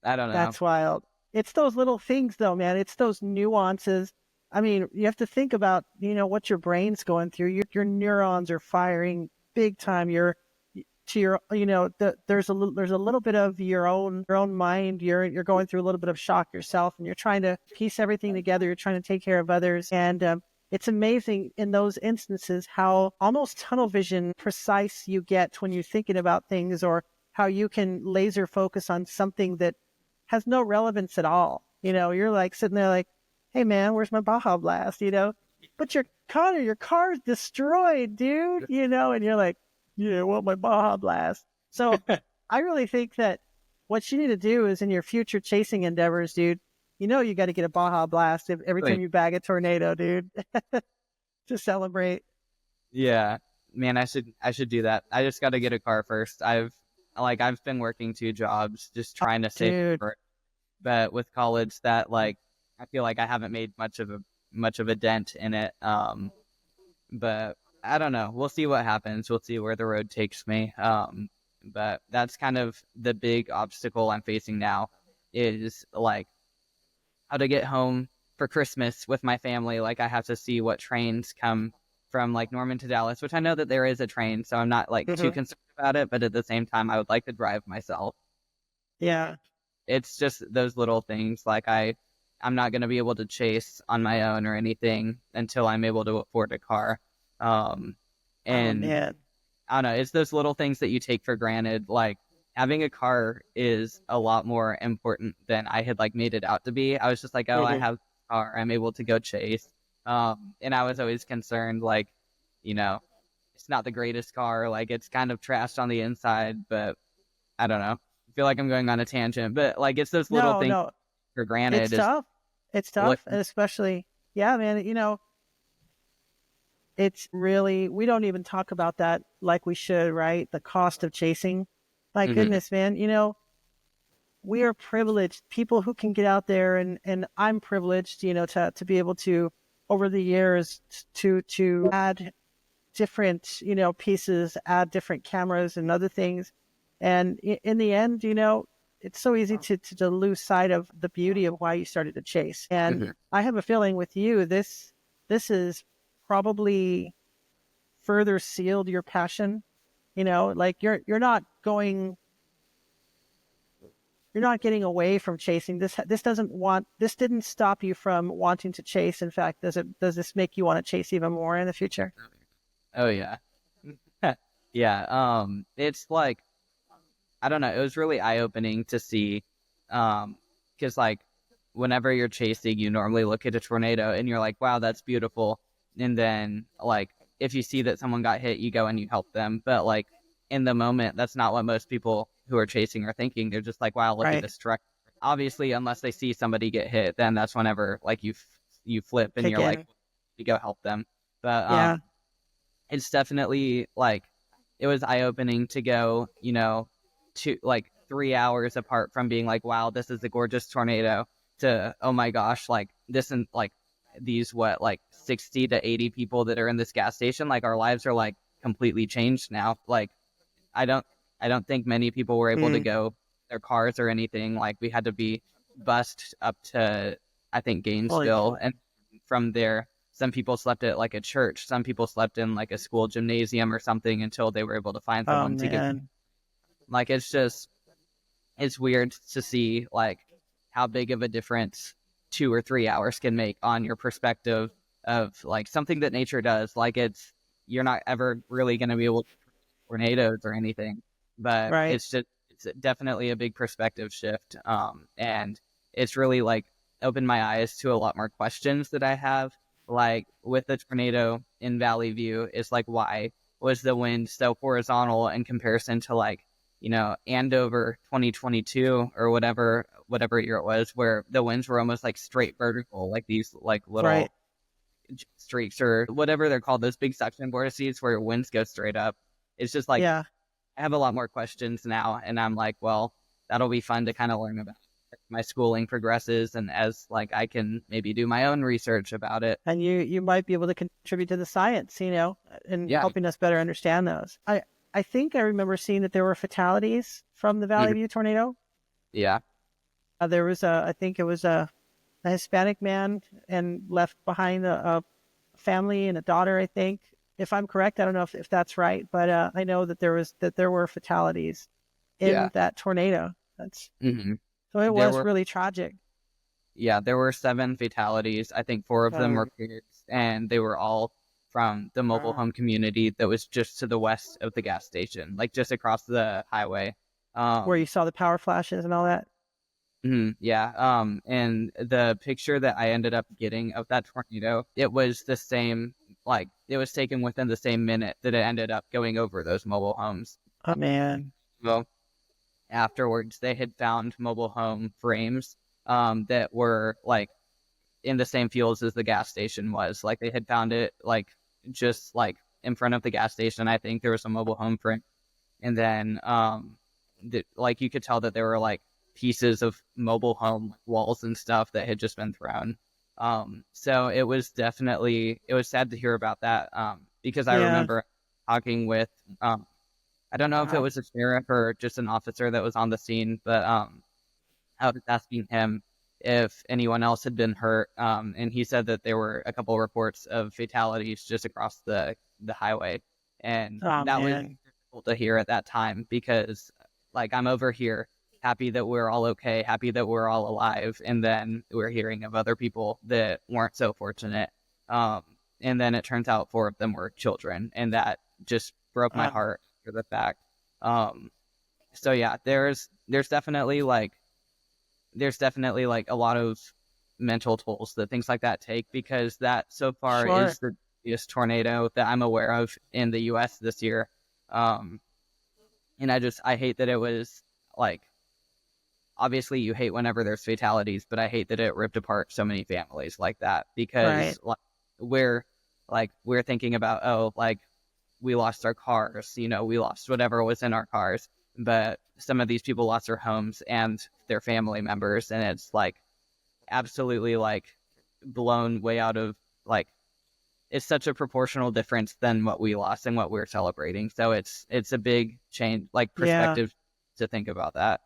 I don't know. That's wild. It's those little things, though, man. It's those nuances. I mean, you have to think about, what your brain's going through. Your neurons are firing big time. To your, there's a little bit of your own mind. You're going through a little bit of shock yourself, and you're trying to piece everything together. You're trying to take care of others, and it's amazing in those instances how almost tunnel vision precise you get when you're thinking about things, or how you can laser focus on something that has no relevance at all. You're like sitting there like, hey man, where's my Baja Blast? But your car's destroyed, dude, and you're like, yeah, well, my Baja Blast. So I really think that what you need to do is in your future chasing endeavors, dude, you got to get a Baja Blast every time Like, you bag a tornado, dude, to celebrate. yeah, man, I should do that. I just got to get a car first. I've been working 2 jobs just trying to save Dude, for it. But with college, that like I feel like I haven't made much of a dent in it. But I don't know. We'll see what happens. We'll see where the road takes me. But that's kind of the big obstacle I'm facing now is like how to get home for Christmas with my family. Like I have to see what trains come from like Norman to Dallas, which I know that there is a train, so I'm not like too hmm concerned about it. But at the same time, I would like to drive myself. yeah. It's just those little things. Like I'm not going to be able to chase on my own or anything until I'm able to afford a car. Um, Oh and man. I don't know, it's those little things that you take for granted. Like having a car is a lot more important than I had like made it out to be. I was just like, oh, I hmm have a car, I'm able to go chase. And I was always concerned, like, you know, it's not the greatest car, like it's kind of trashed on the inside, but I don't know. I feel like I'm going on a tangent, but like it's those little No, things no, for it's granted is tough. It's look. tough, and especially, yeah, man. It's really, we don't even talk about that like we should, right? The cost of chasing. My Mhm, goodness, man. We are privileged people who can get out there, and I'm privileged, to be able to, over the years, to add different, pieces, add different cameras and other things. And in the end, it's so easy to lose sight of the beauty of why you started to chase. And mhm. I have a feeling with you, this is probably further sealed your passion. Like you're not getting away from chasing. This didn't stop you from wanting to chase. In fact, does this make you want to chase even more in the future? Oh yeah. Yeah, it's like I don't know, it was really eye-opening to see because like whenever you're chasing, you normally look at a tornado and you're like, wow, that's beautiful. And then like if you see that someone got hit, you go and you help them. But like in the moment, that's not what most people who are chasing are thinking. They're just like, wow, look at Right. this truck. Obviously, unless they see somebody get hit, then that's whenever like you flip and Kick you're like, in. you go help them. But Yeah. it's definitely like it was eye opening to go, to like 3 hours apart from being like, wow, this is a gorgeous tornado to, oh my gosh, like this and like these, what, like 60 to 80 people that are in this gas station, like our lives are like completely changed now. Like, I don't, I don't think many people were able to Mm. go their cars or anything. Like we had to be bussed up to, I think, Holy. Gainesville. And from there, some people slept at like a church. Some people slept in like a school gymnasium or something until they were able to find Oh someone to get. man. Like it's just it's weird to see like how big of a difference 2 or 3 hours can make on your perspective of like something that nature does. Like it's you're not ever really going to be able to tornadoes or anything, but Right. it's definitely a big perspective shift. And it's really like opened my eyes to a lot more questions that I have. Like with the tornado in Valley View, it's like why was the wind so horizontal in comparison to like Andover 2022 or whatever year it was, where the winds were almost like straight vertical, like these like Right. little streaks or whatever they're called, those big suction vortices where winds go straight up. It's just like Yeah. I have a lot more questions now, and I'm like, well, that'll be fun to kind of learn about as my schooling progresses, and as like I can maybe do my own research about it. And you might be able to contribute to the science, and Yeah, helping us better understand those. I think I remember seeing that there were fatalities from the Valley mhm, View tornado. yeah, There was I think it was a Hispanic man and left behind a family and a daughter, I think. If I'm correct, I don't know if that's right, but I know that there were fatalities Yeah. in that tornado. That's hmm so it There was were really tragic. Yeah, there were seven fatalities. I think four of them were Um, kids, and they were all from the mobile home community that was just to the west of the gas station, like just across the highway. where you Um, saw the power flashes and all that. yeah. And the picture that I ended up getting of that tornado, it was the same, like it was taken within the same minute that it ended up going over those mobile homes. Oh man. Well, afterwards, they had found mobile home frames, that were like in the same fields as the gas station was. Like they had found it like just like in front of the gas station. I think there was a mobile home frame, and then like you could tell that there were like pieces of mobile home walls and stuff that had just been thrown. So it was sad to hear about that. Because I Yeah. remember talking with I don't know if it Wow. was a sheriff or just an officer that was on the scene, but I was asking him if anyone else had been hurt, and he said that there were a couple reports of fatalities just across the highway, and Oh that was man. difficult to hear at that time because, like, I'm over here happy that we're all okay, happy that we're all alive, and then we're hearing of other people that weren't so fortunate, um, and then it turns out four of them were children, and that just broke my Um, heart for the fact. Um, so yeah, there's definitely like a lot of mental tolls that things like that take because that so far sure. is the biggest tornado that I'm aware of in the US this year. Um, and I hate that it was like, obviously you hate whenever there's fatalities, but I hate that it ripped apart so many families like that Right. because we're we're thinking about, oh, like we lost our cars, we lost whatever was in our cars, but some of these people lost their homes and their family members, and it's like absolutely like blown way out of like it's such a proportional difference than what we lost and what we're celebrating. So it's a big change, like Yeah. perspective to think about that.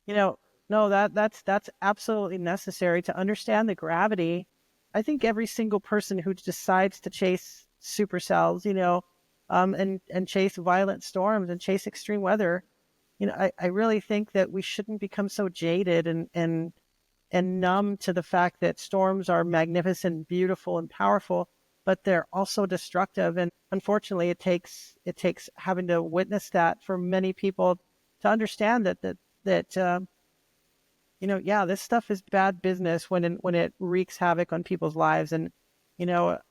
You know, no, that's absolutely necessary to understand the gravity. I think every single person who decides to chase supercells, and chase violent storms and chase extreme weather, I really think that we shouldn't become so jaded and numb to the fact that storms are magnificent, beautiful, and powerful, but they're also destructive. And unfortunately, it takes having to witness that for many people to understand that yeah, this stuff is bad business when it wreaks havoc on people's lives. And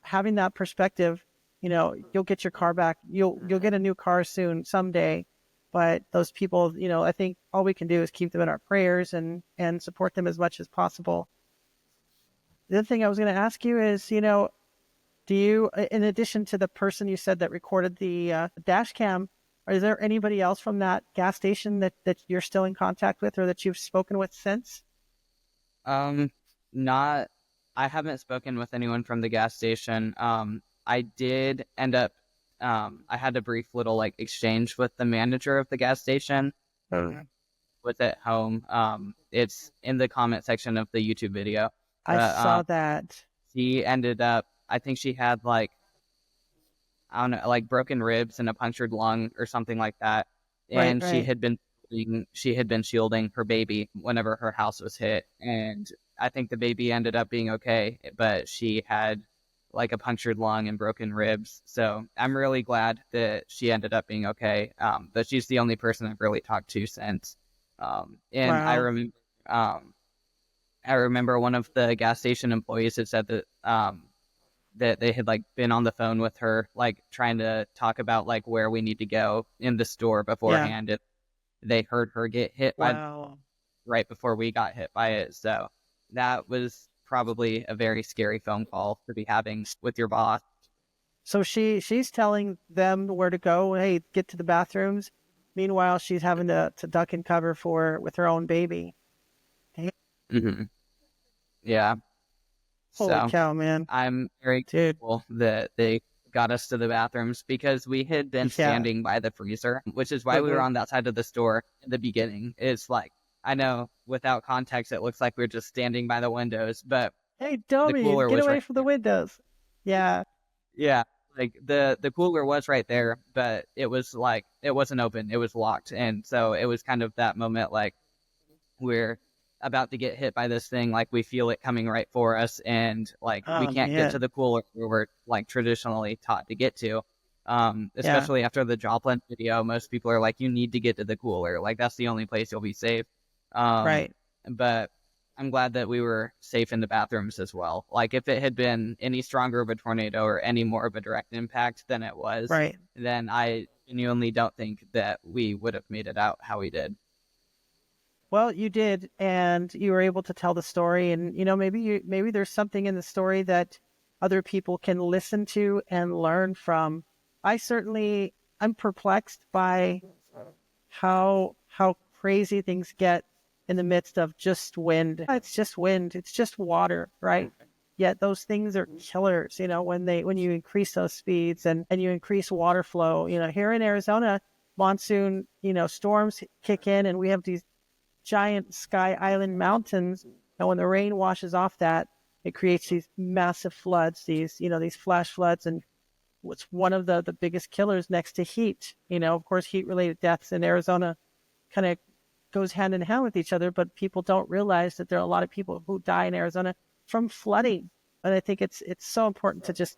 having that perspective, you'll get your car back. You'll get a new car soon someday. But those people, I think all we can do is keep them in our prayers and support them as much as possible. The other thing I was going to ask you is, do you, in addition to the person you said that recorded the dash cam, is there anybody else from that gas station that you're still in contact with or that you've spoken with since? Um, not I haven't spoken with anyone from the gas station. I did end up I had a brief little like exchange with the manager of the gas station Oh. was at home. It's in the comment section of the YouTube video. I But saw that. she ended up, I think she had like, I don't know, like broken ribs and a punctured lung or something like that. Right, And right. she had been shielding her baby whenever her house was hit. And I think the baby ended up being okay, but she had like a punctured lung and broken ribs. So I'm really glad that she ended up being okay. But she's the only person I've really talked to since. And Wow. um, I remember one of the gas station employees had said that they had like been on the phone with her, like trying to talk about like where we need to go in the store Yeah. beforehand. If they heard her get hit by Wow. right before we got hit by it. So that was probably a very scary phone call to be having with your boss. So she's telling them where to go. Hey, get to the bathrooms. Meanwhile, she's having to duck and cover for with her own baby. Hey, hmm Yeah. holy So cow, man. I'm very Dude. grateful that they got us to the bathrooms because we had been Yeah. standing by the freezer, which is why we were Mhm. on that side of the store in the beginning. It's like I know without context, it looks like we're just standing by the windows, but Hey, the dummy, cooler get was away right from the there. windows. Yeah, Yeah, like the cooler was right there, but it was like it wasn't open, it was locked, and so it was kind of that moment like we're about to get hit by this thing, like we feel it coming right for us, and like we oh can't get to man, the cooler where we're like traditionally taught to get to. yeah, Especially after the Joplin video, most people are like, you need to get to the cooler. Like that's the only place you'll be safe. Um, right, but I'm glad that we were safe in the bathrooms as well. Like if it had been any stronger of a tornado or any more of a direct impact than it was, right. then I genuinely don't think that we would have made it out how we did. Well, you did, and you were able to tell the story, and maybe there's something in the story that other people can listen to and learn from. I'm perplexed by how crazy things get in the midst of just wind. It's just wind. It's just water, right? Yet those things are killers, when you increase those speeds and you increase water flow. Here in Arizona, monsoon, storms kick in and we have these giant sky island mountains. And when the rain washes off that, it creates these massive floods, these flash floods. And what's one of the biggest killers next to heat. Of course, heat related deaths in Arizona kind of goes hand in hand with each other, but people don't realize that there are a lot of people who die in Arizona from flooding. And I think it's so important to just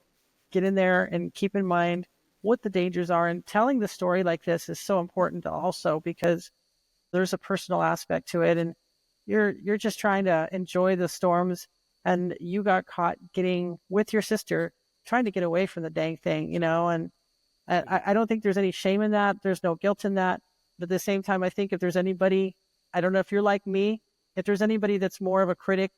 get in there and keep in mind what the dangers are. And telling the story like this is so important also because there's a personal aspect to it, and you're just trying to enjoy the storms, and you got caught getting with your sister trying to get away from the dang thing, and I don't think there's any shame in that. There's no guilt in that. But at the same time, I think if there's anybody, I don't know if you're like me, if there's anybody that's more of a critic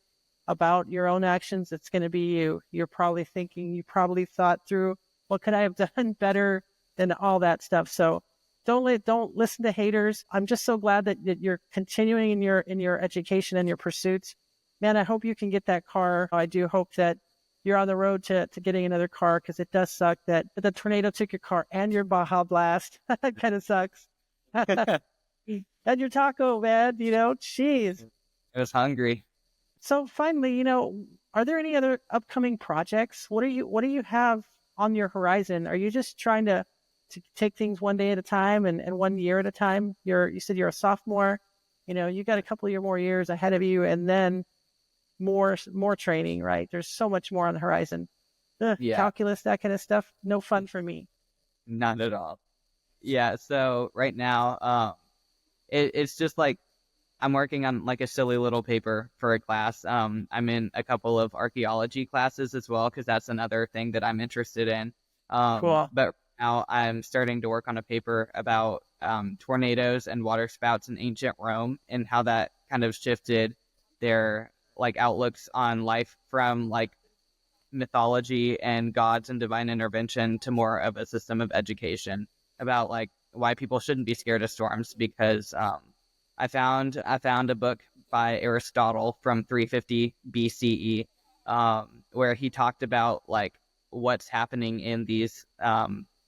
about your own actions, it's going to be you. You're probably thinking, you probably thought through, what could I have done better than all that stuff. So don't listen to haters. I'm just so glad that you're continuing in your education and your pursuits. Man, I hope you can get that car. I do hope that you're on the road to getting another car because it does suck that the tornado took your car and your Baja Blast. That kind of sucks. And your taco, man, jeez. I was hungry. So finally, are there any other upcoming projects? What do you have on your horizon? Are you just trying to take things one day at a time and 1 year at a time? You said you're a sophomore. You got a couple of more years ahead of you, and then more training, right? There's so much more on the horizon. Yeah, Calculus, that kind of stuff, no fun for me. not at all. Yeah, so right now, it's just like I'm working on like a silly little paper for a class. I'm in a couple of archaeology classes as well because that's another thing that I'm interested in. Cool. But now I'm starting to work on a paper about tornadoes and water spouts in ancient Rome and how that kind of shifted their like outlooks on life from like mythology and gods and divine intervention to more of a system of education about like why people shouldn't be scared of storms because I found a book by Aristotle from 350 BCE where he talked about like what's happening in these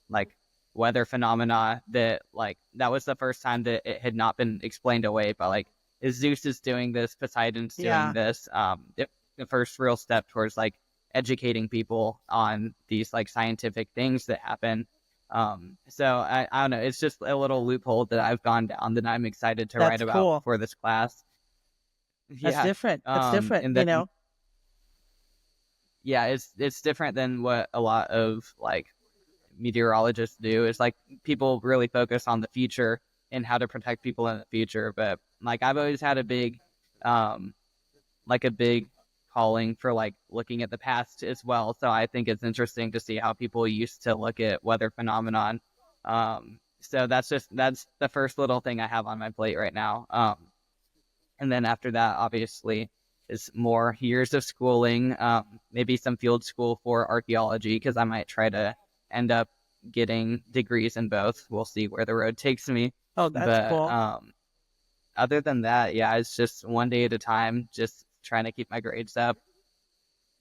like weather phenomena that like that was the first time that it had not been explained away but like Zeus is doing this, Poseidon's doing Yeah, this. The first real step towards like educating people on these like scientific things that happen. So I don't know. It's just a little loophole that I've gone down that I'm excited to write that's about cool. for this class. That's Yeah. different. That's different. And then yeah, it's different than what a lot of like meteorologists do. It's like people really focus on the future and how to protect people in the future. But like I've always had um, a big calling for like looking at the past as well. So I think it's interesting to see how people used to look at weather phenomenon. So that's the first little thing I have on my plate right now. And then after that, obviously, is more years of schooling, maybe some field school for archaeology because I might try to end up getting degrees in both. We'll see where the road takes me. Oh, that's But cool. other than that, yeah, it's just one day at a time, just trying to keep my grades up,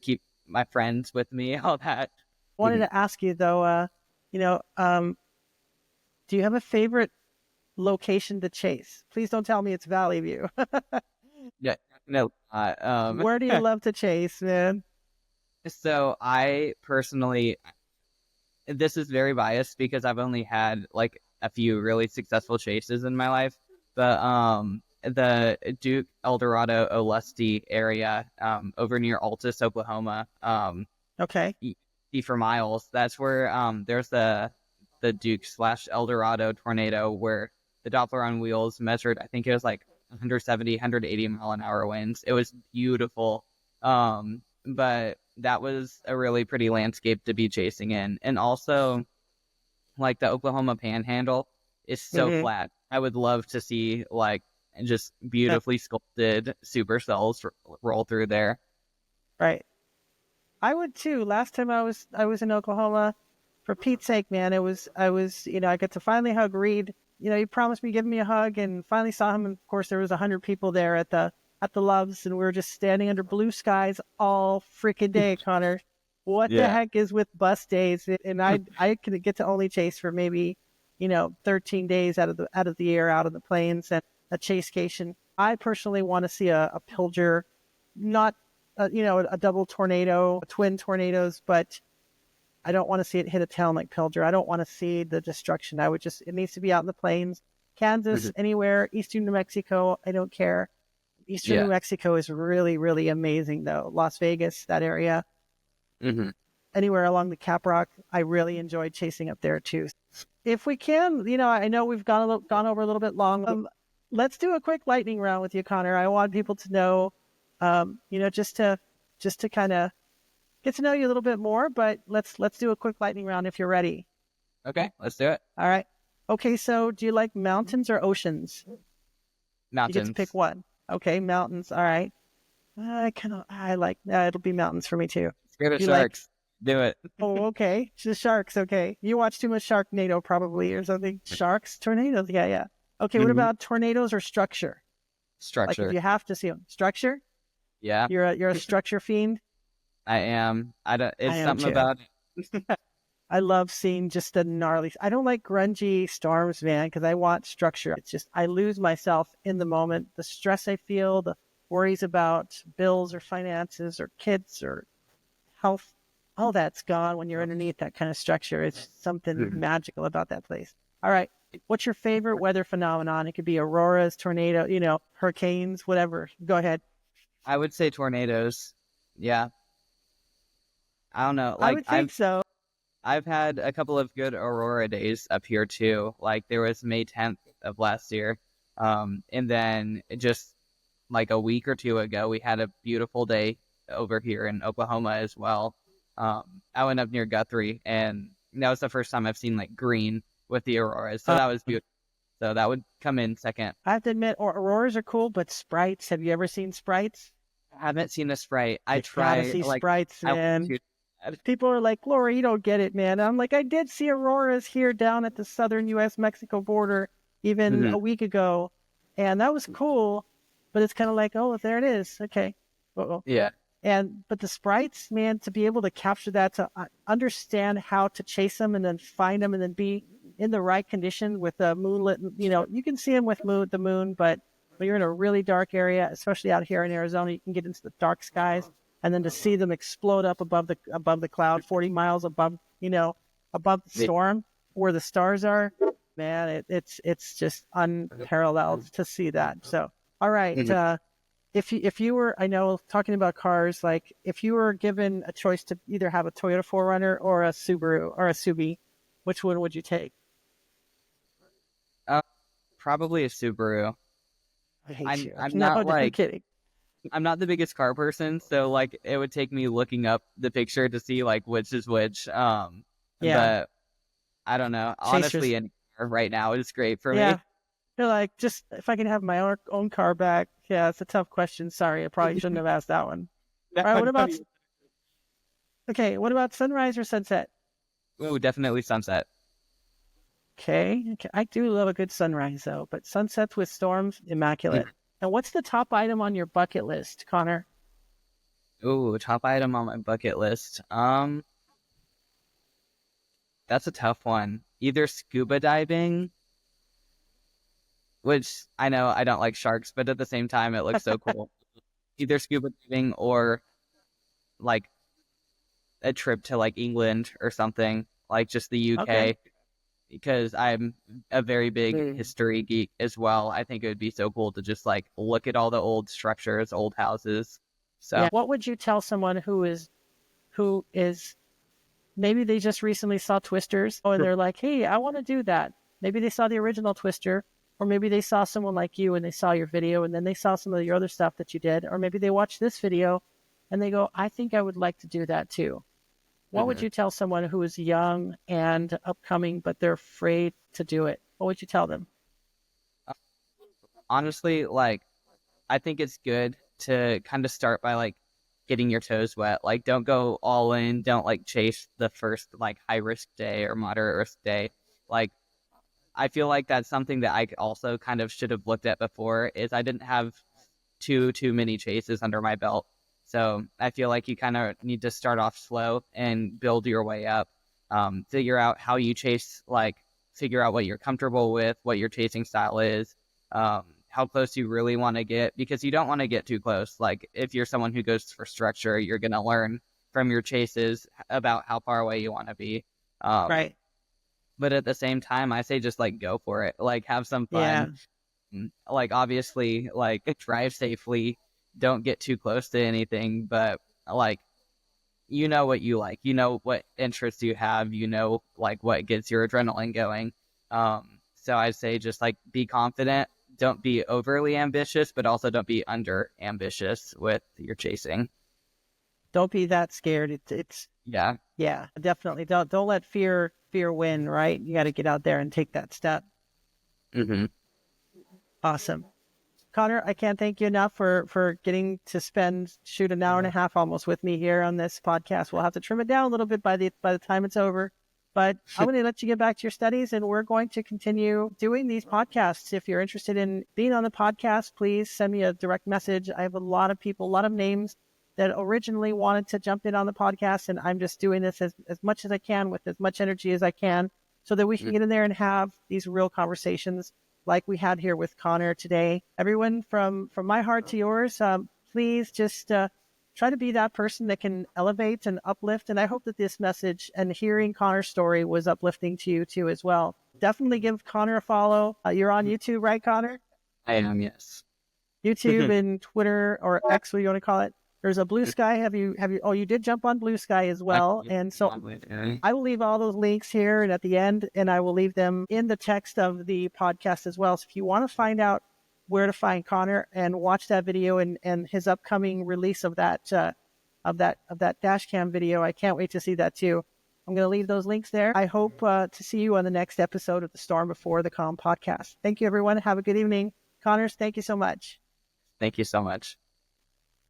keep my friends with me, all that. Wanted to ask you though, you know, um, do you have a favorite location to chase? Please don't tell me it's Valley View. Yeah, no. Where do you love to chase, man? So I personally, this is very biased because I've only had like a few really successful chases in my life. But the Duke Eldorado Olustee area, over near Altus, Oklahoma, Okay. for miles. That's where there's the Duke slash Eldorado tornado where the Doppler on wheels measured, I think it was like 170, 180 mile an hour winds. It was beautiful. But that was a really pretty landscape to be chasing in. And also, like the Oklahoma Panhandle is so Mm-hmm. flat. I would love to see like just beautifully sculpted supercells roll through there. Right. I would too. Last time I was in Oklahoma, for Pete's sake, man, I got to finally hug Reed. He promised me giving me a hug, and finally saw him. And of course, there was 100 people there at the Loves, and we were just standing under blue skies all freaking day. Connor, what the Yeah. heck is with bus days? And I could get to only chase for maybe 13 days out of the year out of the plains and a chasecation. I personally want to see a pilger, not a double tornado, twin tornadoes, but I don't want to see it hit a town like Pilger. I don't want to see the destruction. It needs to be out in the plains. Kansas, Mhm. anywhere, eastern New Mexico, I don't care. Eastern New Yeah. Mexico is really, really amazing, though. Las Vegas, that area, Hmm. anywhere along the Caprock, I really enjoyed chasing up there, too. If we can, I know we've gone over a little bit long. Let's do a quick lightning round with you, Connor. I want people to know, just to kind of get to know you a little bit more. But let's do a quick lightning round if you're ready. Okay, let's do it. All right. Okay. So, do you like mountains or oceans? You get to pick Mountains. one. Okay, mountains. All right. I like. It'll be mountains for me too. Scared of Do you like? sharks. Do it. Oh, okay. The sharks. Okay. You watch too much Sharknado probably or something. Sharks, tornadoes. Yeah, yeah. Okay. What Hmm. about tornadoes or structure? Like if Structure. you have to see them, structure. Yeah, You're a structure fiend. I am. I don't. I It's am something too. about it. I love seeing just the gnarly. I don't like grungy storms, man, because I want structure. It's just I lose myself in the moment. The stress I feel, the worries about bills or finances or kids or health, all that's gone when you're underneath that kind of structure. It's something Mhm. magical about that place. All right. What's your favorite weather phenomenon? It could be auroras, tornado, hurricanes, whatever. Go ahead. I would say tornadoes. Yeah, I don't know. I Like would think so. I've had a couple of good aurora days up here too. Like there was May 10th of last year. And then just like a week or two ago, we had a beautiful day over here in Oklahoma as well. I went up near Guthrie, and that was the first time I've seen like green with the auroras. So Uh, that was beautiful. So that would come in second. I have to admit, auroras are cool, but sprites. Have you ever seen sprites? I haven't seen a Sprite. I You gotta try see like sprites, I want man. to. People are like, Laura, you don't get it, man. I'm like, I did see auroras here down at the southern U.S. Mexico border even Mhm. a week ago, and that was cool. But it's kind of like, oh, there it is. Okay. Uh-oh. Yeah. But the sprites, man, to be able to capture that, to understand how to chase them and then find them and then be in the right condition with the moonlit, you can see them with the moon, but when you're in a really dark area, especially out here in Arizona, you can get into the dark skies and then to see them explode up above the cloud, 40 miles above the The- storm where the stars are, man, it's just unparalleled to see that. So, all right, Mhm. if you were, I know, talking about cars, like if you were given a choice to either have a Toyota 4Runner or a Subaru or a Subi, which one would you take? Uh, Probably a Subaru. I hate I'm you. I'm No, not I'm like kidding. I'm not the biggest car person, so like it would take me looking up the picture to see like which is which. Yeah, But I don't know. chasers. Honestly, any car right now is great for Yeah, me. they're like, just if I can have my own car back. Yeah, it's a tough question. Sorry, I probably shouldn't have asked that one. No, All right, no. what about sunrise or sunset? Ooh, definitely sunset. Okay, okay. I do love a good sunrise though, but sunsets with storms, immaculate. And what's the top item on your bucket list, Connor? Ooh, top item on my bucket list. That's a tough one. Either scuba diving which I know I don't like sharks, but at the same time, it looks so cool. Either scuba diving or like a trip to like England or something, like just the Okay. UK, because I'm a very big Mm. history geek as well. I think it would be so cool to just like look at all the old structures, old houses. So, Yeah. What would you tell someone who is maybe they just recently saw Twisters, and they're like, hey, I want to do that. Maybe they saw the original Twister, or maybe they saw someone like you and they saw your video and then they saw some of your other stuff that you did, or maybe they watched this video and they go, I think I would like to do that too. What would mhm. you tell someone who is young and upcoming, but they're afraid to do it? What would you tell them? Honestly, like I think it's good to kind of start by like getting your toes wet. Like don't go all in, don't like chase the first like high risk day or moderate risk day. Like I feel like that's something that I also kind of should have looked at before is I didn't have too many chases under my belt. So I feel like you kind of need to start off slow and build your way up. Figure out how you chase, like figure out what you're comfortable with, what your chasing style is, how close you really want to get, because you don't want to get too close. Like if you're someone who goes for structure, you're gonna learn from your chases about how far away you want to be. Um, Right. but at the same time, I say just like go for it, like have some Yeah. fun. Like obviously, like drive safely, don't get too close to anything, but like you know what you like, you know what interests you have, you know like what gets your adrenaline going. So I'd say just like be confident, don't be overly ambitious, but also don't be under ambitious with your chasing. Don't be that scared. It's Yeah. yeah, definitely. Don't let fear win, right? You got to get out there and take that step. Hmm. Awesome. Connor, I can't thank you enough for getting to shoot an hour and a half almost with me here on this podcast. We'll have to trim it down a little bit by the time it's over. But I'm going to let you get back to your studies, and we're going to continue doing these podcasts. If you're interested in being on the podcast, please send me a direct message. I have a lot of people, a lot of names that originally wanted to jump in on the podcast, and I'm just doing this as much as I can with as much energy as I can so that we can get in there and have these real conversations like we had here with Connor today. Everyone, from my heart to yours, please just try to be that person that can elevate and uplift. And I hope that this message and hearing Connor's story was uplifting to you too as well. Definitely give Connor a follow. You're on YouTube, right, Connor? I am, yes. YouTube and Twitter or X, what do you want to call it? There's a Blue Sky. Oh, you did jump on Blue Sky as well. And so I will leave all those links here and at the end, and I will leave them in the text of the podcast as well. So if you want to find out where to find Connor and watch that video and his upcoming release of that dash cam video, I can't wait to see that too. I'm going to leave those links there. I hope to see you on the next episode of the Storm Before the Calm podcast. Thank you, everyone. Have a good evening. Connors, thank you so much. Thank you so much.